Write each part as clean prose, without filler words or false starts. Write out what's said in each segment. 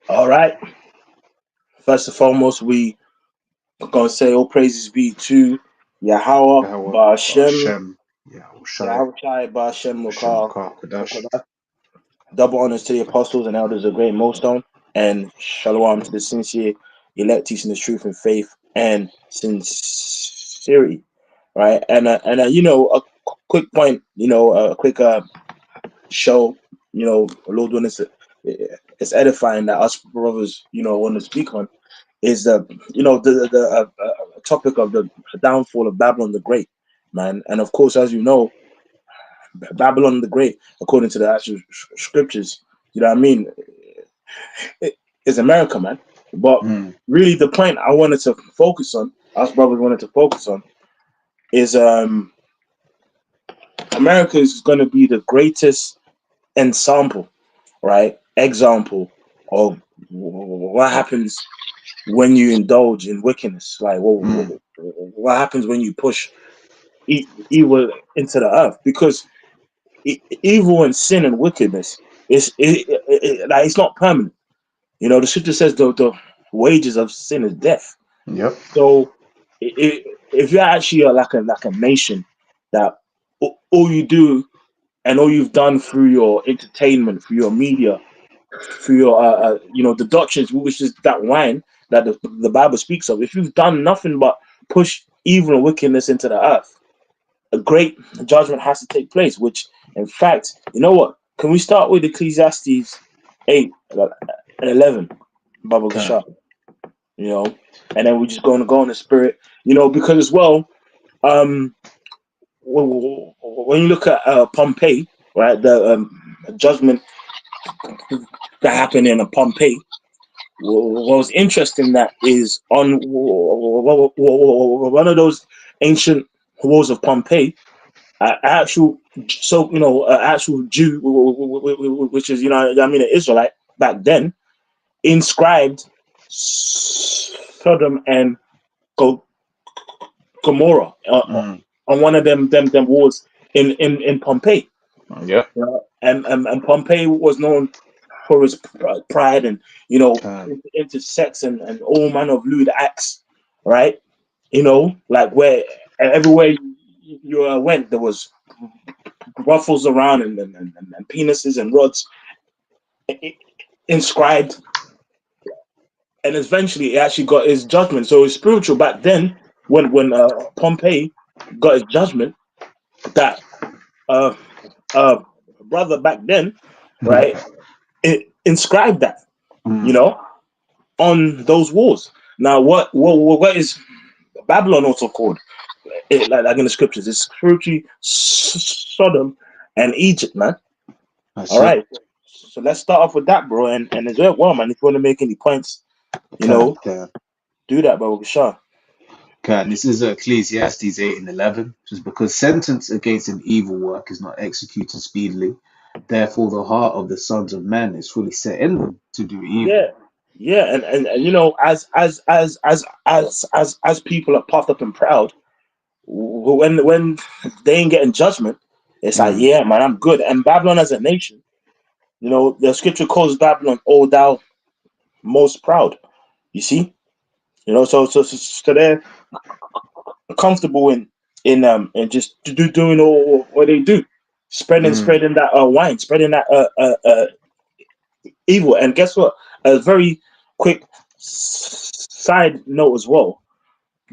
All right. First and foremost, we are gonna say all praises be to Yahweh Yahweh Ba'Shem, Hashem, Yahushai, Yahweh Shai Ba'Shem Hashem Mukar. Kodash. Double honors to the apostles and elders of Great Millstone, and shalom to the sincere elect teaching the truth and faith and sincerity. Right, and a quick point, a quick show, Lord, when it's edifying that us brothers, want to speak on is the topic of the downfall of Babylon the Great, man. And of course, as you know, Babylon the Great, according to the actual scriptures, you know what I mean, is America, man. But Mm. really, the point I wanted to focus on, us brothers wanted to focus on, is America is going to be the greatest ensample, right? Example of what happens when you indulge in wickedness. Like, what happens when you push evil into the earth? Because evil and sin and wickedness like it's not permanent. The scripture says the wages of sin is death. Yep. So if you're actually like a nation that all you do and all you've done through your entertainment, through your media, through your the doctrines, which is that wine that the Bible speaks of, if you've done nothing but push evil and wickedness into the earth, a great judgment has to take place. Which, in fact, you know what? Can we start with Ecclesiastes 8 and 11, Baba Okay. Gashar? And then we're just going to go in the spirit, because as well, when you look at Pompeii, right, the judgment that happened in Pompeii. What was interesting that is on one of those ancient walls of Pompeii, actual Jew, which is an Israelite back then, inscribed Sodom and Gomorrah on one of them walls in Pompeii. Yeah. And Pompeii was known for his pride and into sex and all manner of lewd acts, right? Like where everywhere you went, there was ruffles around and penises and rods inscribed, and eventually it actually got his judgment. So it's spiritual back then when Pompeii got his judgment, that brother back then, right, it inscribed that, on those walls. Now, what is Babylon also called? Like in the scriptures, it's spiritually Sodom and Egypt, man. All right. So let's start off with that, bro. And as well, man, if you want to make any points, do that, bro. Sure. Okay, and this is Ecclesiastes 8 and 11. Just because sentence against an evil work is not executed speedily, therefore the heart of the sons of men is fully set in them to do evil. Yeah, and as people are puffed up and proud, when they ain't getting judgment, it's like, yeah, man, I'm good. And Babylon as a nation, the scripture calls Babylon, "O thou most proud." You see, so they're comfortable in just doing all what they do, spreading that wine, spreading that evil. And guess what? A very quick side note as well.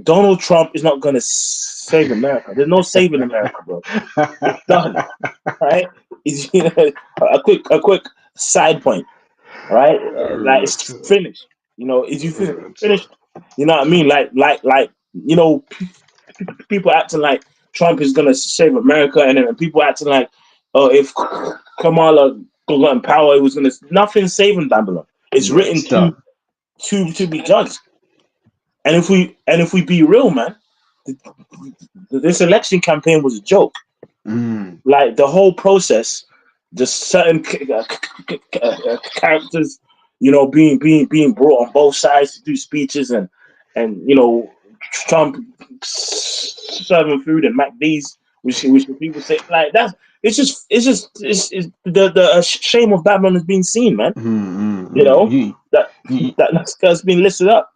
Donald Trump is not going to save America. There's no saving America, bro. It's done, right? A quick side point, right? Like it's finished. Is you finished? You know what I mean? Like people acting like Trump is going to save America, and then people acting like, oh, if Kamala got in power, it was going to nothing saving Babylon. It's written to be judged. And if we be real, man, this election campaign was a joke. Like the whole process, just certain characters, being brought on both sides to do speeches, and Trump serving food and McD's, which people say like that. It's the shame of Babylon is being seen, man. That That's been listed up.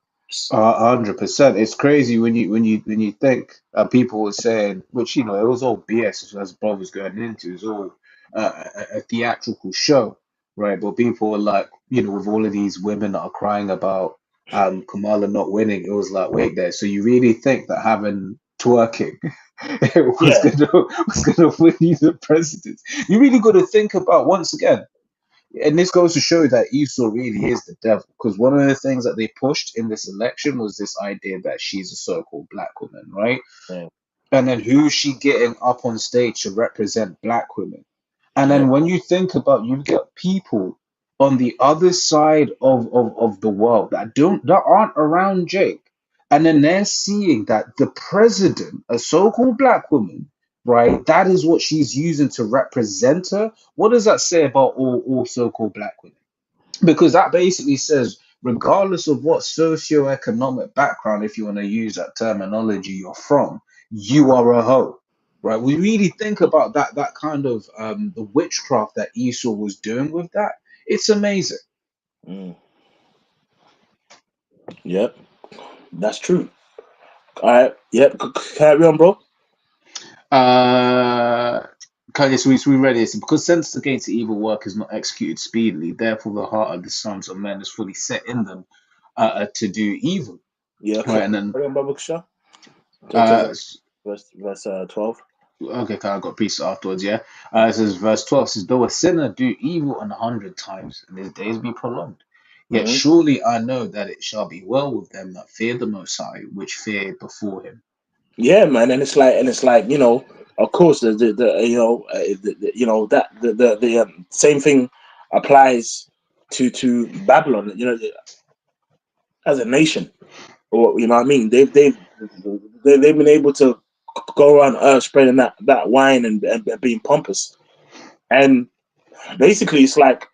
100%. It's crazy when you think people were saying, which it was all BS as brothers going into. It was all a theatrical show, right? But people were like, with all of these women that are crying about Kamala not winning, it was like, wait there. So you really think that having twerking it was Yeah. gonna win you the presidency? You really got to think about once again. And this goes to show that Esau really is the devil, because one of the things that they pushed in this election was this idea that she's a so-called black woman, right? Yeah. And then who's she getting up on stage to represent black women? And Yeah. then when you think about, you get people on the other side of the world that aren't around Jake. And then they're seeing that the president, a so-called black woman, right, that is what she's using to represent her. What does that say about all so-called black women? Because that basically says, regardless of what socioeconomic background, if you want to use that terminology, you're from, you are a hoe, right? We really think about that kind of the witchcraft that Esau was doing with that. It's amazing. Mm. Yep. That's true. All right. Yep. Carry on, bro. Uh, okay, so we read this. Because sentence against the evil work is not executed speedily, therefore the heart of the sons of men is fully set in them to do evil. Yeah. Right, and then Carry on, Baba Kusha. To uh, verse 12. okay, kind of got peace afterwards, yeah. It says, verse 12 says, though a sinner do evil 100 times, and his days be prolonged, yet Mm-hmm. surely I know that it shall be well with them that fear the Most High, which fear before him. Yeah, man, and it's like of course, the that the same thing applies to Babylon. As a nation, or what I mean, they've been able to go around earth spreading that wine and being pompous, and basically it's like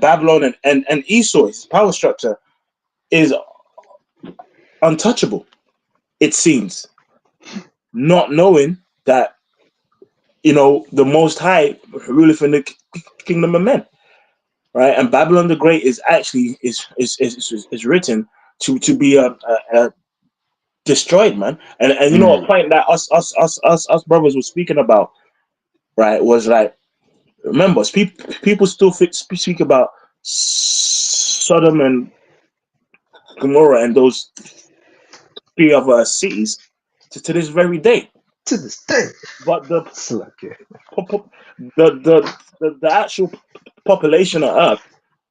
Babylon and Esau, his power structure is untouchable. It seems, not knowing that the Most High ruleth in the kingdom of men, right? And Babylon the Great is actually is written to be a destroyed, man. And a Mm, point that us brothers were speaking about, right, was like, remember, people still speak about Sodom and Gomorrah and those three other cities to this very day. to this day. But Slack it. the actual population of Earth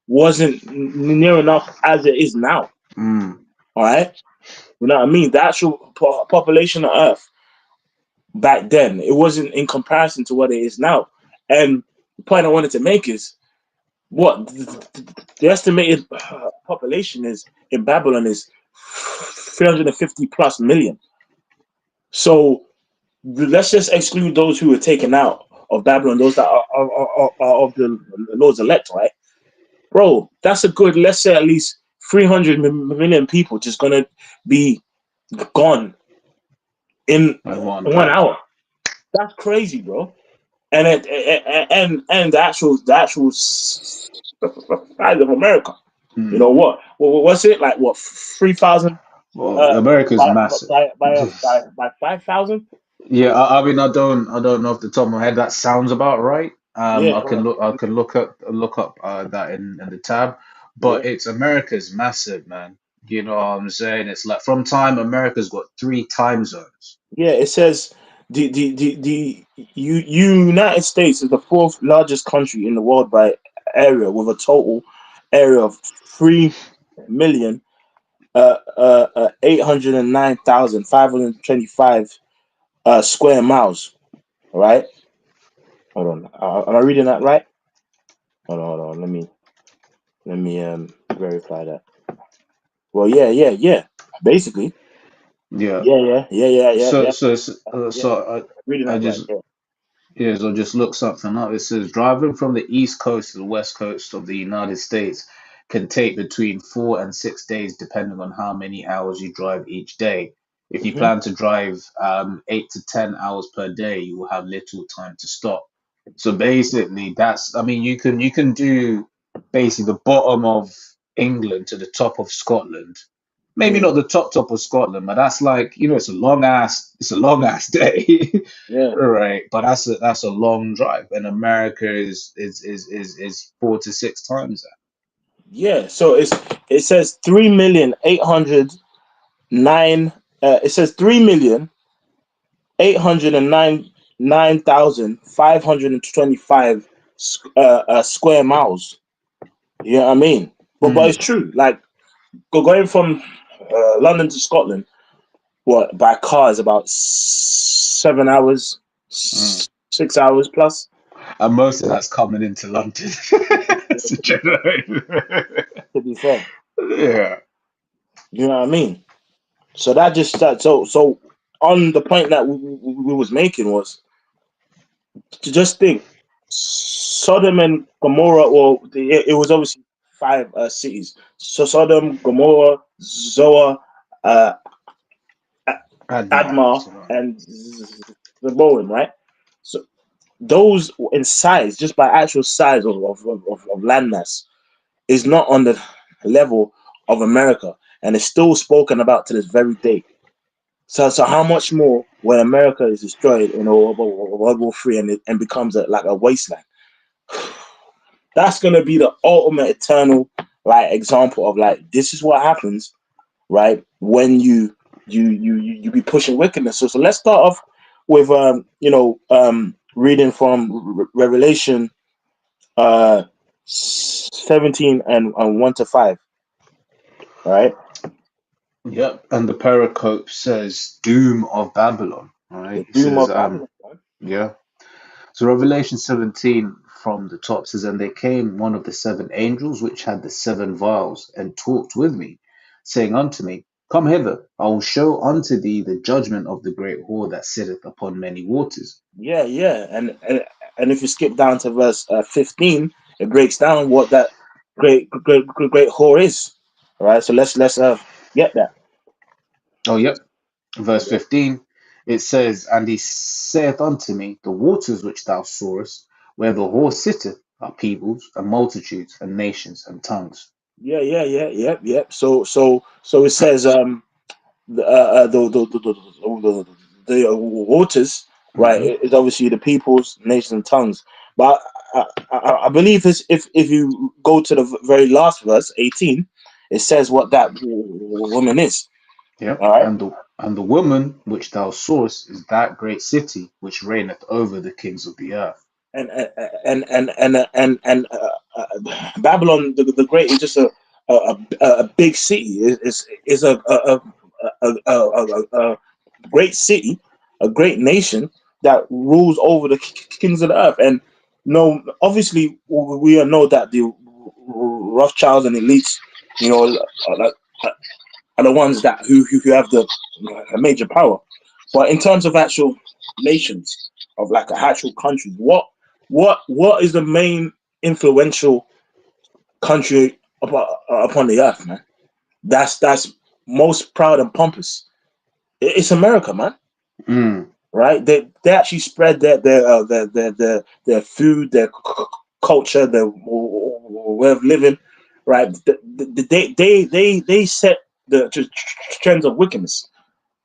wasn't near enough as it is now. Mm, All right, you know what I mean. The actual population of Earth back then, it wasn't in comparison to what it is now. And the point I wanted to make is what the estimated population is in Babylon is 350 plus million. So let's just exclude those who were taken out of Babylon, those that are of the Lord's elect, right? Bro, that's a good, let's say at least 300 million people just gonna be gone in and one 1 hour. That's crazy, bro. And the actual size of America. You Mm. know what? What's it like? What 3,000 Well, America's by massive. by 5,000? Yeah, I mean, I don't know off the top of my head. That sounds about right. Yeah, I can look up that in the tab, yeah, but it's America's massive, man. You know what I'm saying? It's like from time America's got three time zones. yeah. It says the United States is the fourth largest country in the world by area, with a total area of 3,000,000 809,525 square miles. All right. Hold on. Am I reading that right? Hold on. Let me verify that. Well, yeah. Basically, Yeah. So yeah. so so, Yeah. Reading I that right. just Yeah. yeah, so just look something up. It says driving from the east coast to the west coast of the United States can take between 4 and 6 days, depending on how many hours you drive each day. If you Hmm. plan to drive 8 to 10 hours per day, you will have little time to stop. So basically, I mean, you can do basically the bottom of England to the top of Scotland. Maybe Mm, not the top of Scotland, but that's like, it's a long ass day. yeah, Right. But that's a long drive. And America is 4 to 6 times that. yeah. So it says 3,809,000. It says 3,809,525 square miles. You know what I mean? But it's Mm, true. Like going from London to Scotland, what by car is about 7 hours, mm. 6 hours plus. And most of that's coming into London. It's a general. To be fair, Yeah. you know what I mean. So that just so on the point that we was making was to just think Sodom and Gomorrah. Well, it was obviously five cities. So Sodom, Gomorrah, Zoar, uh, Admar. Admar, and Zeboim, right? So those in size, just by actual size of landmass, is not on the level of America, and it's still spoken about to this very day. So how much more when America is destroyed in World War III and becomes like a wasteland? That's gonna be the ultimate eternal like example of like this is what happens, right? When you be pushing wickedness. So let's start off with reading from Revelation 17 and 1 to 5, right? Yep. And the pericope says doom of Babylon. All right. The It doom says, of Babylon. Right? yeah. So Revelation 17 from the top says, and there came one of the seven angels which had the seven vials, and talked with me, saying unto me, Come hither, I will show unto thee the judgment of the great whore that sitteth upon many waters. Yeah, yeah, and if you skip down to verse 15, it breaks down what that great whore is. All right, so let's get that. Oh, yep. Verse 15, it says, And he saith unto me, The waters which thou sawest, where the whore sitteth, are peoples, and multitudes, and nations, and tongues. Yeah, yeah, yeah, yep, yep. So it says the waters, right, Hmm. is obviously the peoples, nations, and tongues. But I believe is if you go to the very last verse, 18, it says what that woman is. Yep. All right. And the woman which thou sawest is that great city which reigneth over the kings of the earth. And Babylon the Great is just a big city. Is a great city, a great nation that rules over the kings of the earth. And no, obviously we all know that the Rothschilds and elites, you know, are the ones that who have the major power. But in terms of actual nations, of like actual countries, what is the main influential country upon the earth, man? That's most proud and pompous. It's America, man. Mm. Right? They actually spread their food, their culture, their way of living. Right? They set the trends of wickedness.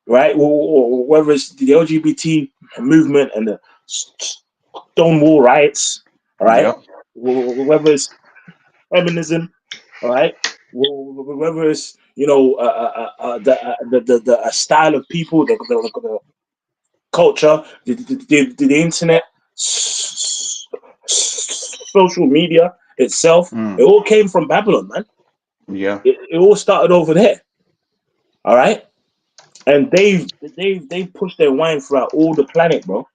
Right? Whether it's the LGBT movement and the Stonewall riots, all right? Yep. Whether it's feminism, all right? Whether it's the style of people, the culture, the internet, social media itself, it Mm. all came from Babylon, man. Yeah. It all started over there, all right? And they've pushed their wine throughout all the planet, bro.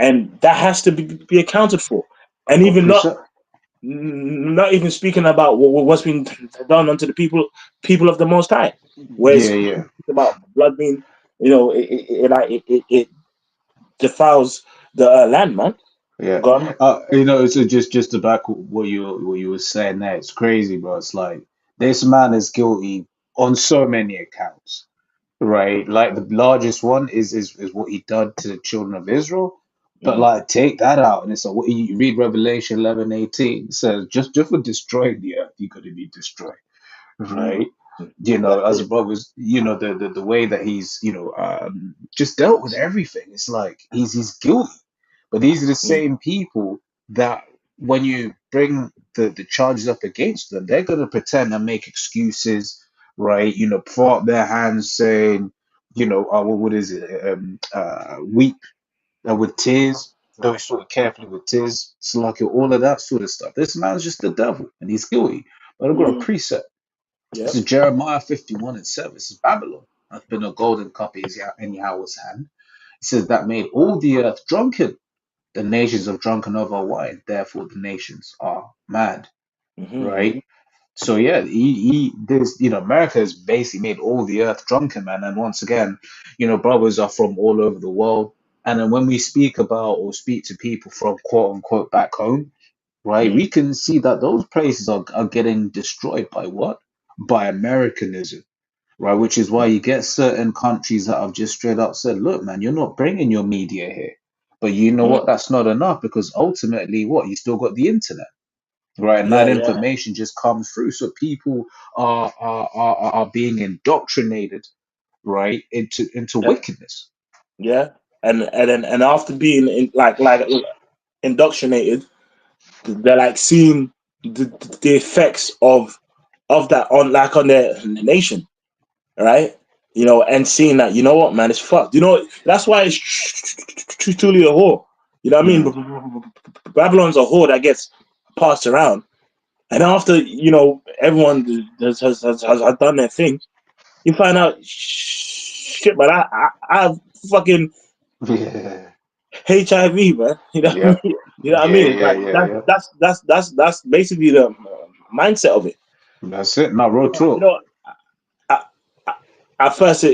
And that has to be accounted for. And even not 100%. not even speaking about what's been done unto the people of the Most High, where Yeah, it's yeah, about blood being, it defiles the land, man. yeah. Gone. So just to back what you were saying there, it's crazy, bro. It's like this man is guilty on so many accounts, right? Like the largest one is what he done to the children of Israel. But like take that out, and it's like what you read Revelation 11:18 it says just for destroying the earth, you're gonna be destroyed, right? You know, That's as a it. brothers, you know, the way that he's, you know, just dealt with everything. It's like he's guilty. But these are the Mm, same people that when you bring the charges up against them, they're gonna pretend and make excuses, right? You know, throw up their hands saying, you know, what is it? Weep with tears, very sort of carefully with tears, it's like all of that sort of stuff. This man's just the devil and he's guilty. But I've got a mm, precept. yeah. This is Jeremiah 51:7. This is Babylon. Hath been a golden cup in Yahweh's hand. It says that made all the earth drunken. The nations have drunken over wine, therefore the nations are mad. Mm-hmm, Right? So yeah, he this you know, America has basically made all the earth drunken, man. And once again, you know, brothers are from all over the world. And then when we speak about or speak to people from quote unquote back home, right, mm, we can see that those places are getting destroyed by what? By Americanism, right? Which is why you get certain countries that have just straight up said, look, man, you're not bringing your media here. But you know mm. what? That's not enough because ultimately, what? You still got the internet, right? And that Yeah, yeah, information just comes through. So people are being indoctrinated, right, into yeah, wickedness. yeah. And after being like indoctrinated, they're like seeing the effects of that on the nation, right? You know, and seeing that, you know what, man, it's fucked. You know, that's why it's truly a whore. You know what I Mm, mean? Babylon's a whore that gets passed around, and after you know everyone has done their thing, you find out shit. But I have fucking yeah. HIV, man. You know what I Yep. mean? You know what I Yeah, mean? It's yeah, like yeah, yeah. that's basically the mindset of it. That's it. Not real You talk. know, I, I, at first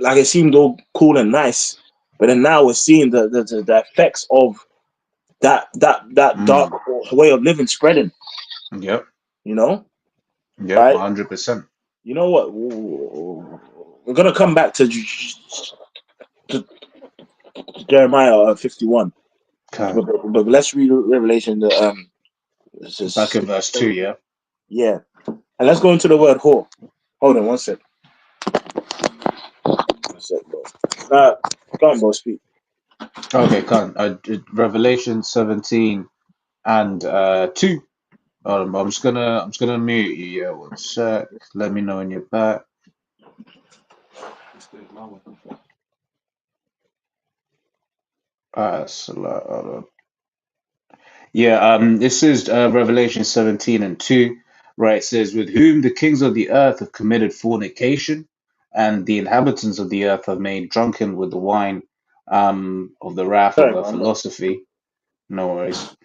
like it seemed all cool and nice, but then now we're seeing the effects of that dark Mm, way of living spreading. yep. You know, Yep. right? 100%. You know what? We're gonna come back to Jeremiah 51, Okay. but let's read Revelation. This Back is- in verse 2, yeah. yeah, and let's go into the word whore. Hold on one sec. One sec, bro. Go on, bro. Speak. Okay, come. Revelation 17 and 2. I'm just gonna mute you. Yeah, one sec. Let me know when you're back. Hold on. Yeah, this is Revelation 17 and 2, right? It says, with whom the kings of the earth have committed fornication, and the inhabitants of the earth have made drunken with the wine of the wrath of Sorry, a man. Bro. philosophy. No worries.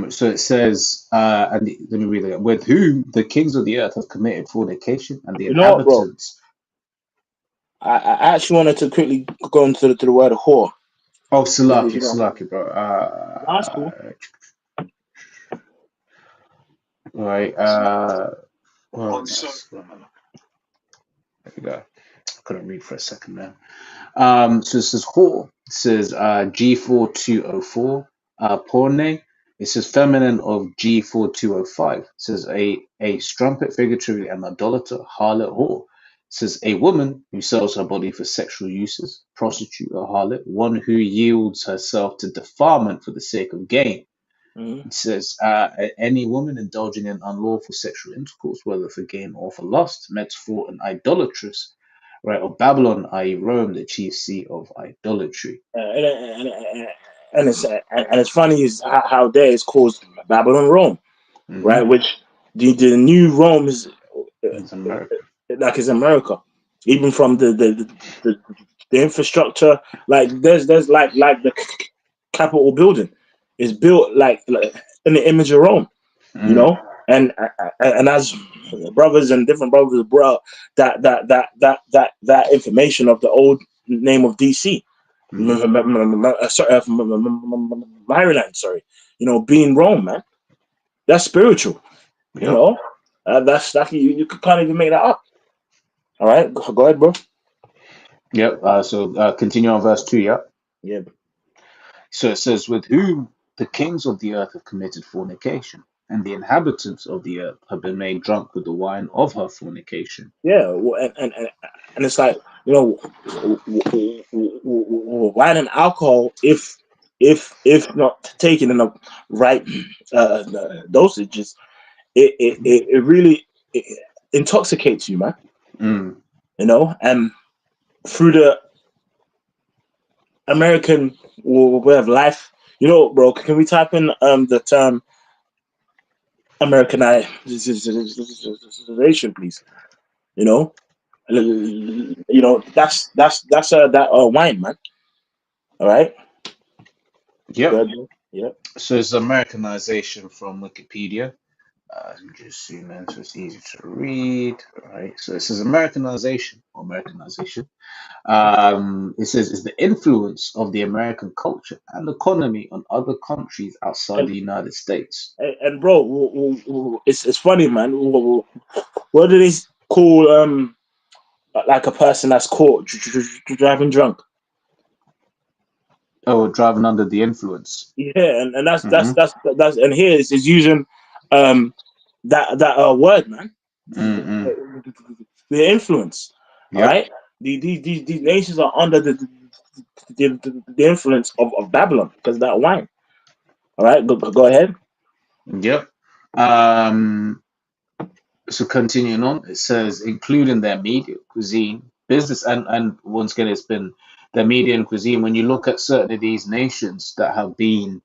So it says, let me read it. With whom the kings of the earth have committed fornication, and the You know what, bro? inhabitants. I actually wanted to quickly go into the word whore Oh, because Salaki, you know Salaki, bro. that's cool. Right. Well, there we go. I couldn't read for a second there. So it says whore. It says G4204. Porne. It says feminine of G4205. It says a strumpet, figuratively an idolater, harlot, whore. It says a woman who sells her body for sexual uses, prostitute or harlot, one who yields herself to defilement for the sake of gain. Mm-hmm. It says any woman indulging in unlawful sexual intercourse, whether for gain or for lust, metaphor and idolatrous, right? Of Babylon, i.e., Rome, the chief seat of idolatry. And it's funny is how there is called Babylon Rome, right? Hmm. Which the new Rome is It's America. like it's America, even from the, the infrastructure. Like there's like the Capitol building is built like in the image of Rome, you Mm. know. And as brothers and different brothers brought that information of the old name of DC, Hmm. Maryland, sorry, you know, being Rome, man, that's spiritual, you Yep. know. That's like you can't even make that up. All right, go ahead, bro. Yep. So continue on verse 2. Yep. Yeah. So it says, with whom the kings of the earth have committed fornication, and the inhabitants of the earth have been made drunk with the wine of her fornication. Yeah, and it's like, you know, wine and alcohol, if not taken in the right dosages, it really intoxicates you, man. Mm. You know, and through the American way of life, you know, bro. Can we type in the term Americanization, please? You know, that's that wine, man. All right. Yep. Good. Yep. So it's Americanization from Wikipedia. Just zoom in so it's easy to read. All right. So it says Americanization or Americanization. It says is the influence of the American culture and economy on other countries outside And the United States. and bro, it's funny, man. What do they call like a person that's caught driving drunk? Oh, driving under the influence. Yeah, and that's that's Mm-hmm. that's that's and here is using um that word, man. Mm-mm. The influence. All Yep. right. These nations are under the influence of Babylon because of that wine. All right, go ahead. Yep. Um, so continuing on, it says including their media, cuisine, business, and once again, it's been their media and cuisine. When you look at certain of these nations that have been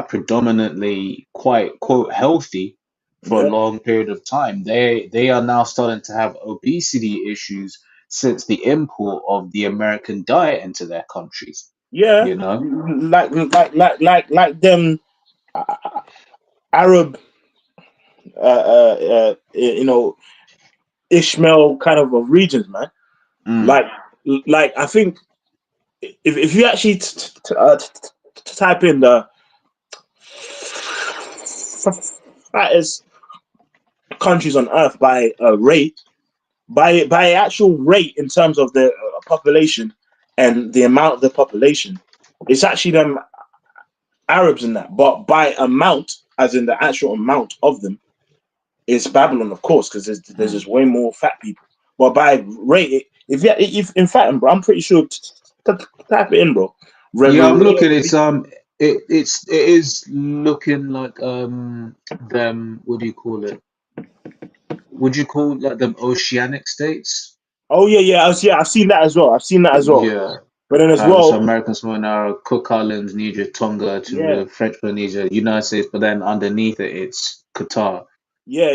predominantly quite quote healthy for a Yeah, long period of time, they are now starting to have obesity issues since the import of the American diet into their countries. yeah, You know? like them Arab, you know, Ishmael kind of regions, man. Mm, Like, like I think if you actually type in the fattest countries on earth by rate, by actual rate in terms of the population and the amount of the population, it's actually them Arabs in that. But by amount, as in the actual amount of them, it's Babylon, of course, because there's mm. just way more fat people. But by rate, if in fact, bro, I'm pretty sure. Type it in, bro. Yeah, I'm Rate looking. It is looking like them. What do you call it? Would you call like them oceanic states? Oh yeah, yeah, I've seen that as well. I've seen that as well. Yeah. But then as So well, American Samoa, Cook Islands, Niger, Tonga to yeah, the French Polynesia, United States, but then underneath it, it's Qatar. yeah,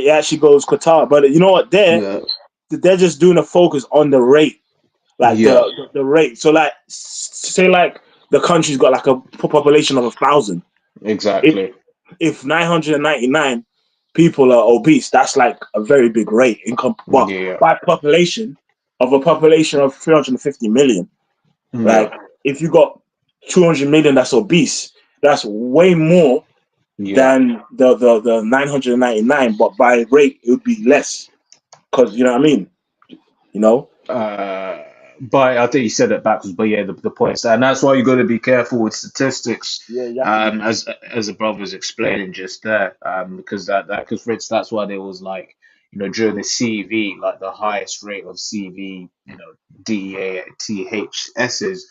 it actually goes Qatar. But you know what? Yeah. They're just doing a focus on the rate, like Yeah. the rate. So like, say like the country's got like a population of 1,000. If Exactly. if 999 people are obese, that's like a very big rate income. But Yeah. by population of a population of 350 million, Yeah. like if you got 200 million that's obese, that's way more Yeah. than the 999. But by rate, it would be less because you know what I mean. You know. Uh, but I think you said it backwards. But yeah, the point, and that's why you got to be careful with statistics. Yeah, you have to be. As the brother was explaining just there, because because for instance, that's why there was like during the CV, like the highest rate of CV, DEA, THSs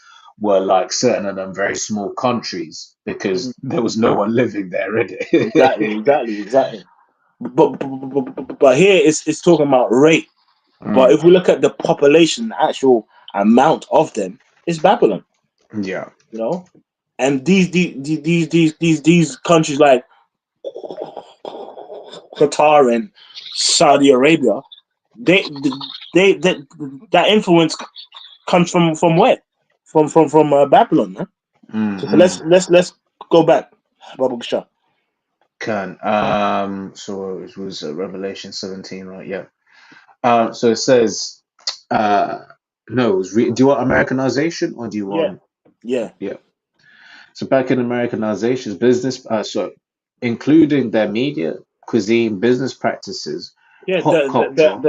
were like certain of them very small countries because there was no one living there, Exactly, really. exactly, exactly. But here it's talking about rate. But Mm, if we look at the population, the actual amount of them, it's Babylon. yeah, You know, and these countries like Qatar and Saudi Arabia, they they that influence comes from where? From Babylon, man. mm, So mm. let's go back. Babu Shah. Can so it was Revelation 17, right? Yeah. So it says, uh, no, do you want Americanization or do you Yeah, want, yeah, yeah. So back in Americanization's business, so including their media, cuisine, business practices, yeah. pop culture.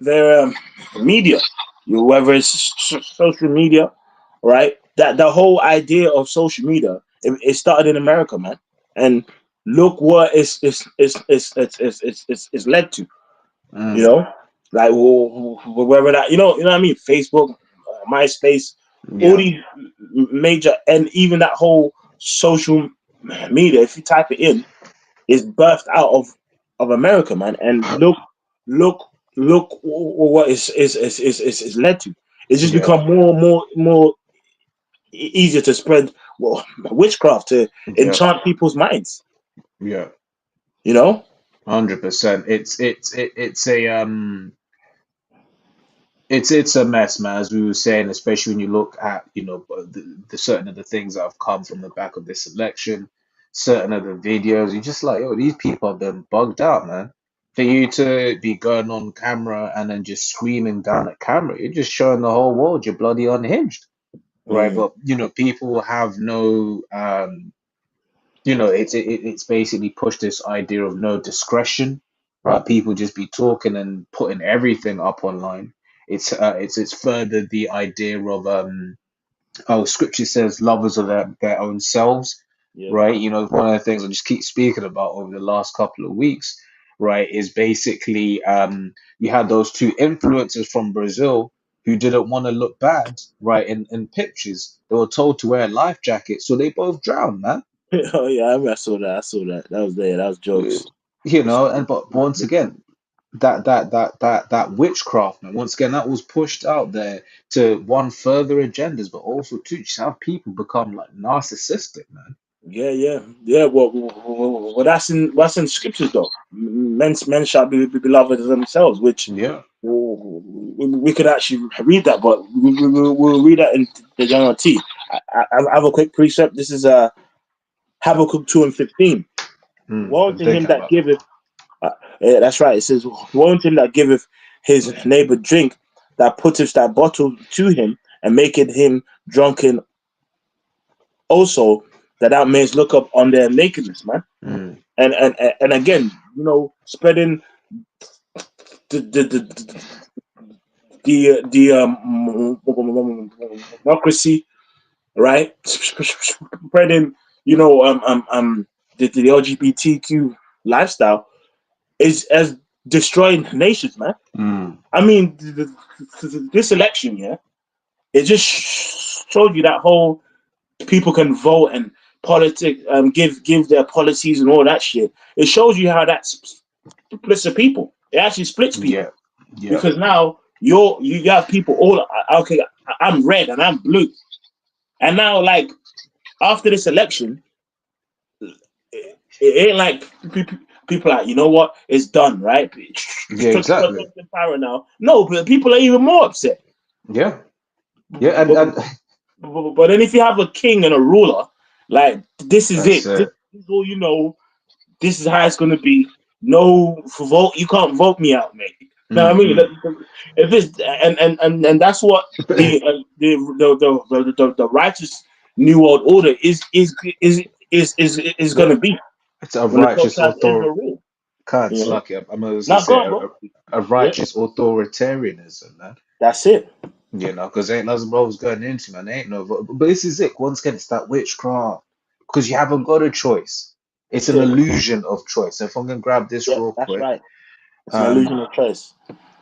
Their media, whether it's social media, right? that the whole idea of social media, it started in America, man, and look what it's led to. You Mm. know, like wherever that, you know what I mean, Facebook, MySpace, all Yeah. these major, and even that whole social media. If you type it in, is birthed out of America, man. And look, look what is led to. It's just Yeah. become more easier to spread, well, witchcraft to Yeah. enchant people's minds. Yeah. You know? 100%. It's a it's a mess, man. As we were saying, especially when you look at, the certain of the things that have come from the back of this election, certain of the videos. You're just like, yo, these people have been bugged out, man. For you to be going on camera and then just screaming down at camera, you're just showing the whole world you're bloody unhinged, right? Mm, But people have no, it's basically pushed this idea of no discretion, right? People just be talking and putting everything up online. It's furthered the idea of scripture says lovers of their own selves, yeah. right? One of the things I just keep speaking about over the last couple of weeks, right, is basically you had those two influencers from Brazil who didn't want to look bad, right, in pictures. They were told to wear a life jacket, so they both drowned, man. Oh yeah, I saw that. I saw that. That was there. That was jokes. And but once again, that witchcraft, man, once again, that was pushed out there to one further agendas, but also to just have people become like narcissistic, man. Yeah, yeah, yeah. Well, that's in scriptures though. Men shall be beloved as themselves, which Yeah. we could actually read that, but we'll read that in the general T. I have a quick precept. This is Habakkuk 2:15. Woe Been unto him thinking that about that. giveth. Yeah, that's right. It says, "Woe unto him that giveth his neighbor drink, that putteth that bottle to him, and maketh him drunken also, that thou mayest look up on their nakedness, man." Mm, And again, spreading the democracy, right? Spreading, the LGBTQ lifestyle is as destroying nations, man. mm, I mean, this election, yeah, it just showed you that whole people can vote and politic, give their policies and all that shit. It shows you how that splits the people. It actually splits people yeah. Yeah. because now you have people all okay. I'm red and I'm blue, and now like after this election, it ain't like people are like, you know what, it's done, right? Yeah, exactly. Power now. No, but people are even more upset. Yeah. Yeah, and But, but then if you have a king and a ruler, like this is that's it. This it. is all you know. This is how it's gonna be. No for vote. You can't vote me out, mate. You know what I mean? Mm-hmm. If it's and that's what the righteous new world order is Yeah. gonna be It's a when the righteous Gentiles author. Israel rule. Can't You know, slack it. I'm going to now say go on, bro. a Yeah, righteous authoritarianism, man. that's it. Because ain't nothing bro's going into, man. Ain't no, but this is it. Once again, it's that witchcraft because you haven't got a choice. It's That's an it. illusion of choice. If I'm gonna grab this Yeah, real that's quick, right. It's an illusion um, of choice.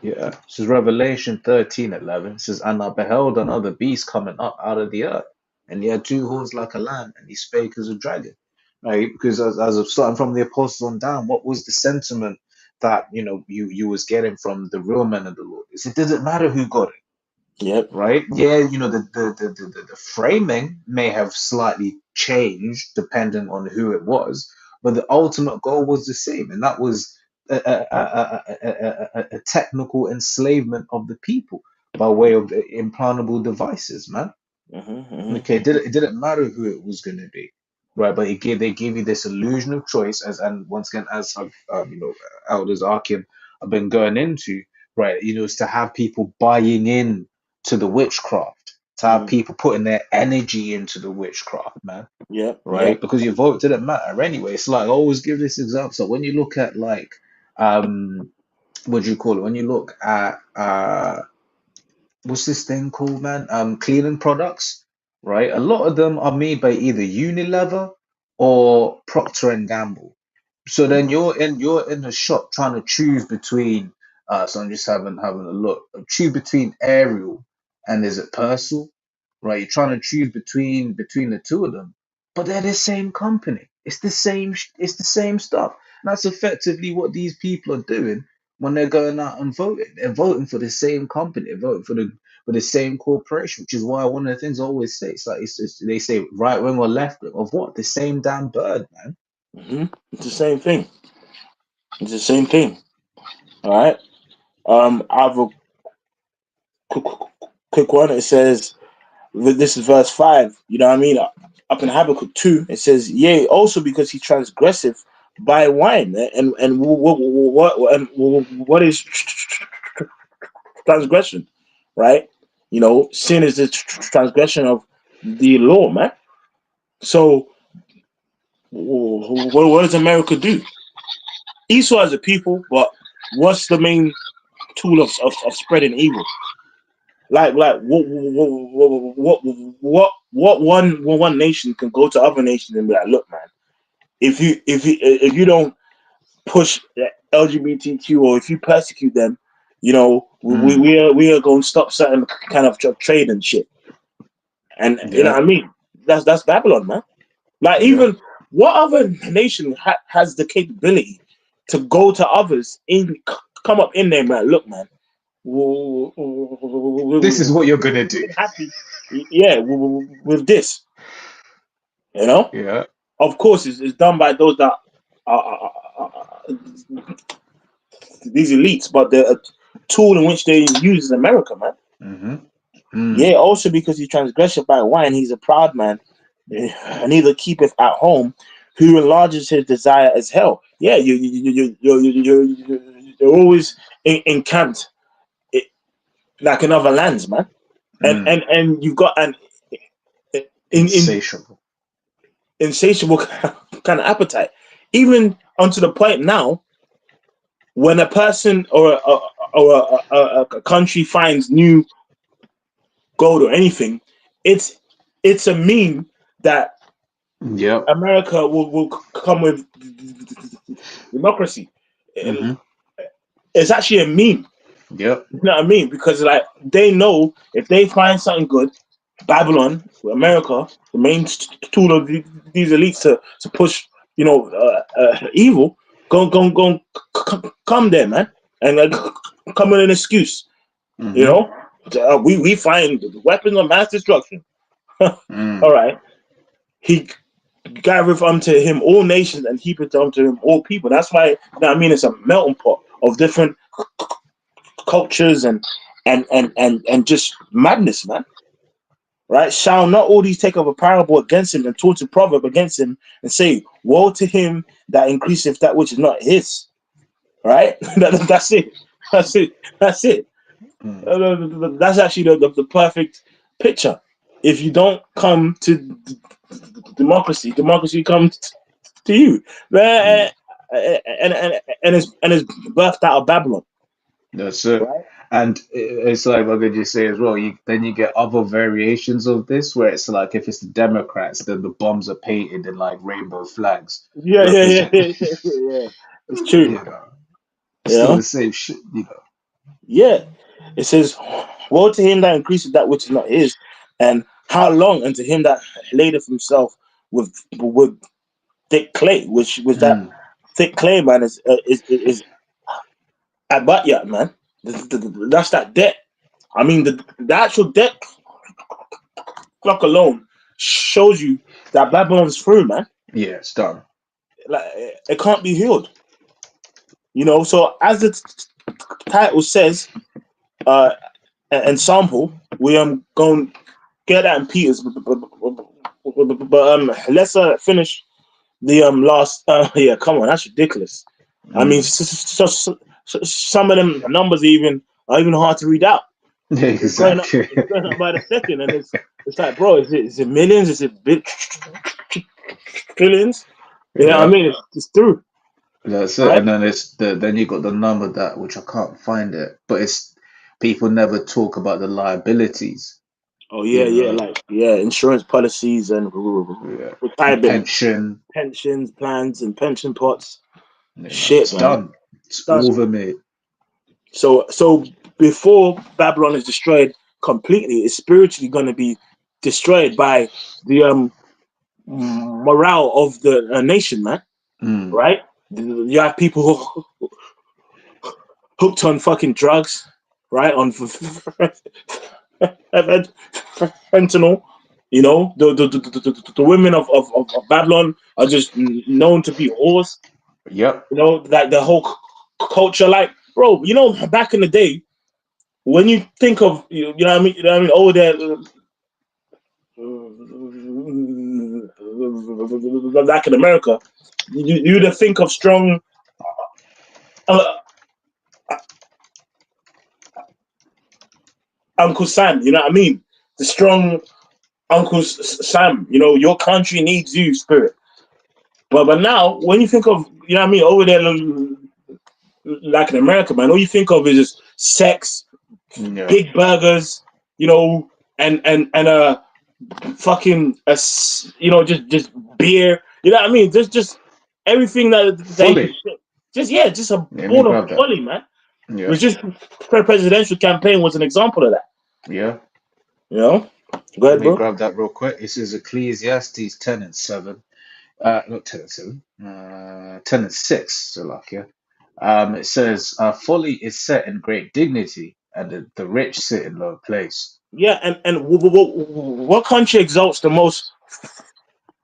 yeah, this is Revelation 13:11. It says, "And I beheld another beast coming up out of the earth, and he had two horns like a lamb, and he spake as a dragon." Right? Because as of starting from the apostles on down, what was the sentiment that you was getting from the real men of the Lord? Is it didn't matter who got it, Yep. right? Yeah, the framing may have slightly changed depending on who it was, but the ultimate goal was the same, and that was a technical enslavement of the people by way of the implantable devices, man. Hmm. Okay, it didn't matter who it was going to be, right? But they gave you this illusion of choice, and once again, as I've elders Arkim have been going into, right? Is to have people buying in to the witchcraft, to have Hmm. people putting their energy into the witchcraft, man, Yep. right? Yep. Because your vote didn't matter anyway. It's like I always give this example. So when you look at like what do you call it? When you look at what's this thing called, man? Cleaning products, right? A lot of them are made by either Unilever or Procter and Gamble. So then you're in the shop trying to choose between so I'm just having a look. Choose between Ariel and is it Persil? Right? You're trying to choose between the two of them. But they're the same company. It's the same stuff. And that's effectively what these people are doing when they're going out and voting. They're voting for the same company, they're voting for the same corporation, which is why one of the things I always say, it's like they say right wing or left wing of what? The same damn bird, man. It's the same thing. It's the same thing. All right. I have a quick, quick one. It says, this is verse 5. You know what I mean? Up in Habakkuk 2, it says, yea, also because he transgressive by wine. And what is transgression? Right? You know, sin is the transgression of the law, man. So, what does America do? Esau as a people, but what's the main tool of spreading evil? Like what one nation can go to other nations and be like, look, man, if you don't push LGBTQ, or if you persecute them, you know, Mm, we are going to stop certain kind of trade and shit. And you know yeah, what I mean? That's Babylon, man. Like, yeah. even what other nation has the capability to go to others in come up in there, man? Look, man, This is what you're gonna do. we're happy, yeah, with this, you know. Yeah. Of course, it's done by those that are these elites, but the tool in which they use is America, man. Mm-hmm. Mm, Yeah, also because he transgressed by wine, he's a proud man, and neither keepeth at home, who enlarges his desire as hell. Yeah, you're always encamped like in other lands, man. And mm. and and you've got an in Insatiable. insatiable kind of appetite, even onto the point now when a person or a country finds new gold or anything, it's it's a meme that Yep. America will come with democracy. Mm-hmm. It's actually a meme. Yep. You know what I mean? Because like they know if they find something good, Babylon, America, the main tool of these elites to push, you know, evil, come there, man, and come with an excuse. You Mm-hmm. know, we find weapons of mass destruction. Mm. All right, he gathereth unto him all nations and heapeth unto him all people. That's why, you know what I mean, it's a melting pot of different cultures and just madness, man. Right? Shall not all these take up a parable against him and taught a proverb against him and say, woe to him that increaseth that which is not his. Right? That's it. That's it. That's it. Mm. That's actually the perfect picture. If you don't come to democracy comes to you. Mm. And it's birthed out of Babylon. That's it. Right? And it's like what did you say as well? You get other variations of this where it's like if it's the Democrats, then the bombs are painted in like rainbow flags Yeah, yeah, yeah, represent. yeah, yeah, yeah. It's true. You know, it's You still know? the same shit. You know. Yeah. It says, woe to him that increases that which is not his, and how long unto him that ladeth himself with thick clay, which was that Mm. thick clay, man, is abatya, man. That's that debt. I mean, the actual debt clock alone shows you that Babylon's through, man. Yeah, it's done. Like, it can't be healed, you know. So as the title says, uh, Ensample, we going get that in Peters, but let's finish the last. Yeah, come on, that's ridiculous. I mean, Mm. some of them numbers are even hard to read out. Yeah, It's going up. exactly. It's going up by the second, and it's like, bro, is it millions? Is it trillions? You know what I Yeah. mean? It's through, That's it. right? And then then you got the number which I can't find it, but it's people never talk about the liabilities. Oh You yeah, know, like insurance policies and yeah, retirement pension. pensions plans and pension pots. You know, Shit, it's man. done. It's Done. over, mate. So before Babylon is destroyed completely, it's spiritually going to be destroyed by the morale of the nation, man. Mm. Right? You have people hooked on fucking drugs, right? On fentanyl. You know, the women of Babylon are just known to be whores. Yep. You know, like the whole culture. Like, bro, you know, back in the day, when you think of you know what I mean, oh, there, back in America, you'd think of strong uh, Uncle Sam. You know what I mean? The strong Uncle Sam. You know, your country needs you, spirit. But now, when you think of you know what I mean, over there, like in America, man, all you think of is just sex, Yeah. big burgers, you know, and fucking you know just beer. You know what I mean? Just everything that they Fully. just yeah, just a Let me ball of grab that. folly, man. It Yeah. was just presidential campaign was an example of that. Yeah. You know, go Let ahead, me bro. grab that real quick. This is Ecclesiastes 10 and 7. Not 10 and 7. 10 and 6, Salakia. It says, folly is set in great dignity, and the rich sit in low place. Yeah, and what country exalts the most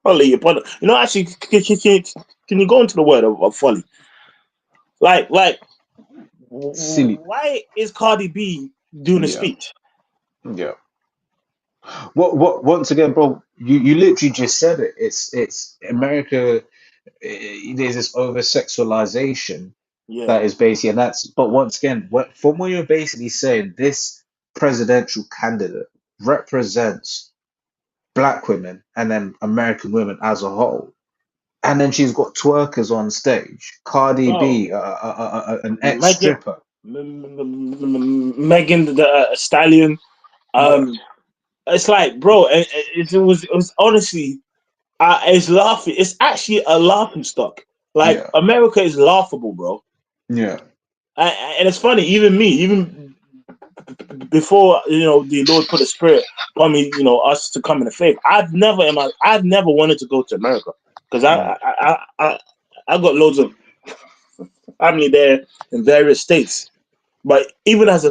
folly upon you know? Actually, can you go into the word of folly? Like, Silly. why is Cardi B doing a Yeah. speech? Yeah. Once again, bro, you literally just said it. It's America. There's this over sexualization Yeah. that is basically, and that's, but once again, from what you're basically saying, this presidential candidate represents black women and then American women as a whole. And then she's got twerkers on stage, Cardi Oh, B, an Megan, ex-stripper. Megan the Stallion. Yeah, Um, it's like, bro, it was honestly, it's laughing. It's actually a laughing stock. Like yeah, America is laughable, bro. yeah, And it's funny, even me, even before you know the Lord put a spirit upon me, you know, us to come in the faith. I've never wanted to go to America because mm, I got loads of family there in various states. But even as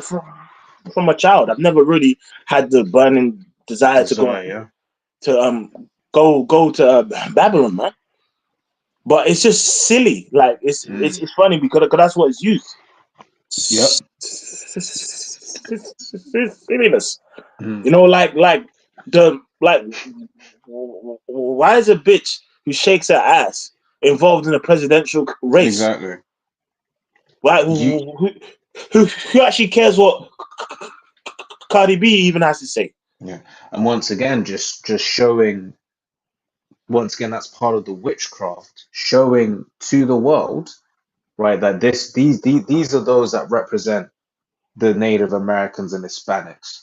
from a child, I've never really had the burning desire to go desire, yeah, to go to Babylon, man. But it's just silly. Like mm, it's funny because that's what it's used. yep, Silliness. mm, You know, like why is a bitch who shakes her ass involved in a presidential race? exactly. Why? You, Who actually cares what Cardi B even has to say? yeah, and once again, just showing, once again, that's part of the witchcraft, showing to the world, right, that these are those that represent the Native Americans and Hispanics,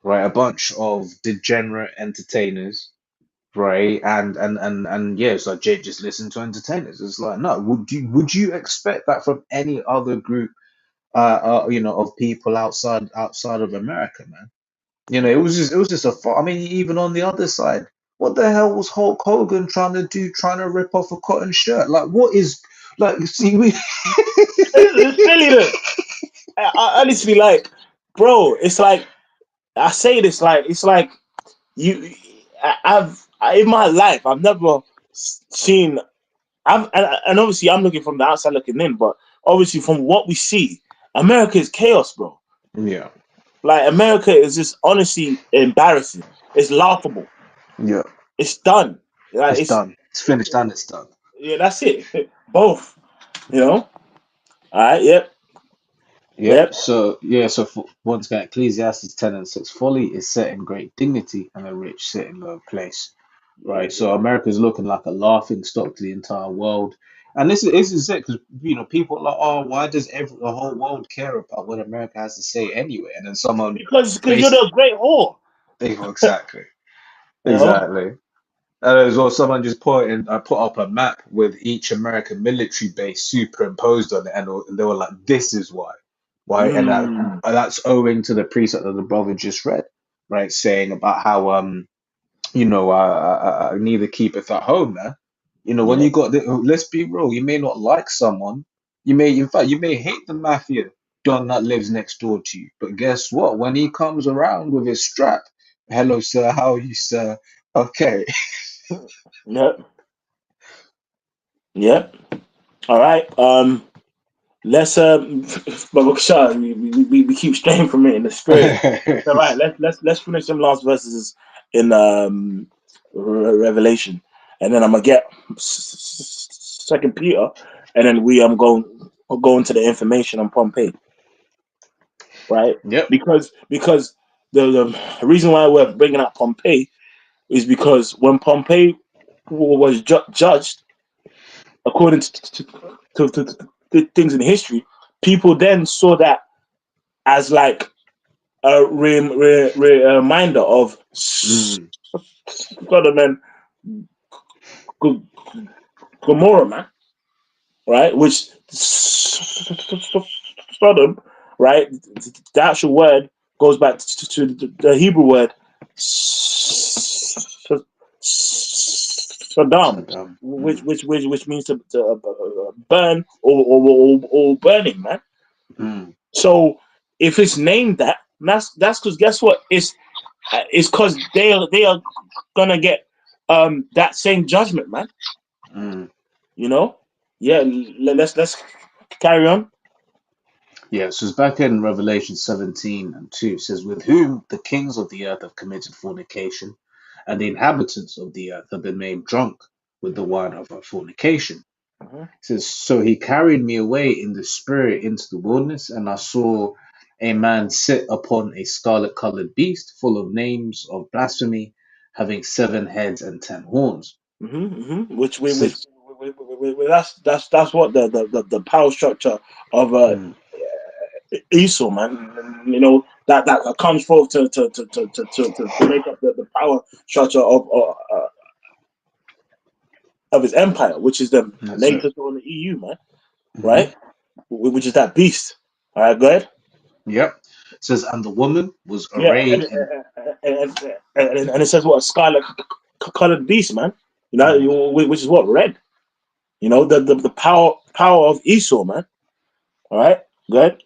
right? A bunch of degenerate entertainers, right? And yeah, it's like Jake, just listen to entertainers. It's like, no, would you expect that from any other group, of people outside of America, man? It was just I mean, even on the other side, what the hell was Hulk Hogan trying to do, trying to rip off a cotton shirt? Like, what is, like, see, we, It's silliness. I honestly like, bro. It's like I say this like it's like you. In my life I've never seen. And obviously I'm looking from the outside looking in, but obviously from what we see, America is chaos, bro. yeah, Like America is just honestly embarrassing. It's laughable. yeah, It's done. Like it's done. It's finished and it's done. yeah, that's it. Both. You know. All right. Yep. Yep. Yep. So yeah. So once again, Ecclesiastes 10 and 6, folly is set in great dignity, and the rich sit in low place. Yeah. Right. So America is looking like a laughing stock to the entire world, and this is it, because people are like, oh, why does the whole world care about what America has to say anyway? And then someone Because you're base the great whore. Exactly. You know? Exactly. And as well, someone just put up a map with each American military base superimposed on it, and they were like, "This is why, why," Mm. and that's owing to the precept that the brother just read, right? Saying about how neither keepeth at home, man. When Yeah. you got let's be real, you may not like someone, in fact, you may hate the mafia don that lives next door to you, but guess what? When he comes around with his strap, hello, sir, how are you, sir? Okay. Yep. Yep. All right. Let's but Shah, we keep straying from it in the spirit. All right. Let's finish them last verses in Revelation, and then I'm gonna get Second Peter, and then we'll go into the information on Pompeii, right? Yep. Because the reason why we're bringing up Pompeii is because when Pompeii was judged according to things in history, people then saw that as like a reminder of Mm, Sodom and Gomorrah, man, right? Which Sodom, right? The actual word goes back to the Hebrew word Saddam, Saddam. which means to burn or burning, man. Mm, So if it's named that, that's because guess what? It's because they are gonna get that same judgment, man. mm. You know? Yeah. Let's carry on. Yeah, so it's back in Revelation 17 and 2. It says, "With whom the kings of the earth have committed fornication, and the inhabitants of the earth have been made drunk with the wine of her fornication." It Mhm. says, "So he carried me away in the spirit into the wilderness, and I saw a man sit upon a scarlet colored beast, full of names of blasphemy, having 7 heads and 10 horns." Which It says, that's what the power structure of mm, Esau, man. You know that comes forth to make up the power structure of his empire, which is the that's it. nations on the EU, man. Hmm. Right? Which is that beast. All right, go ahead. Yep. It says, "And the woman was Yeah, arrayed in." and it says what a scarlet colored beast, man. You know, Mm. which is what red. You know, the power of Esau, man. All right, good.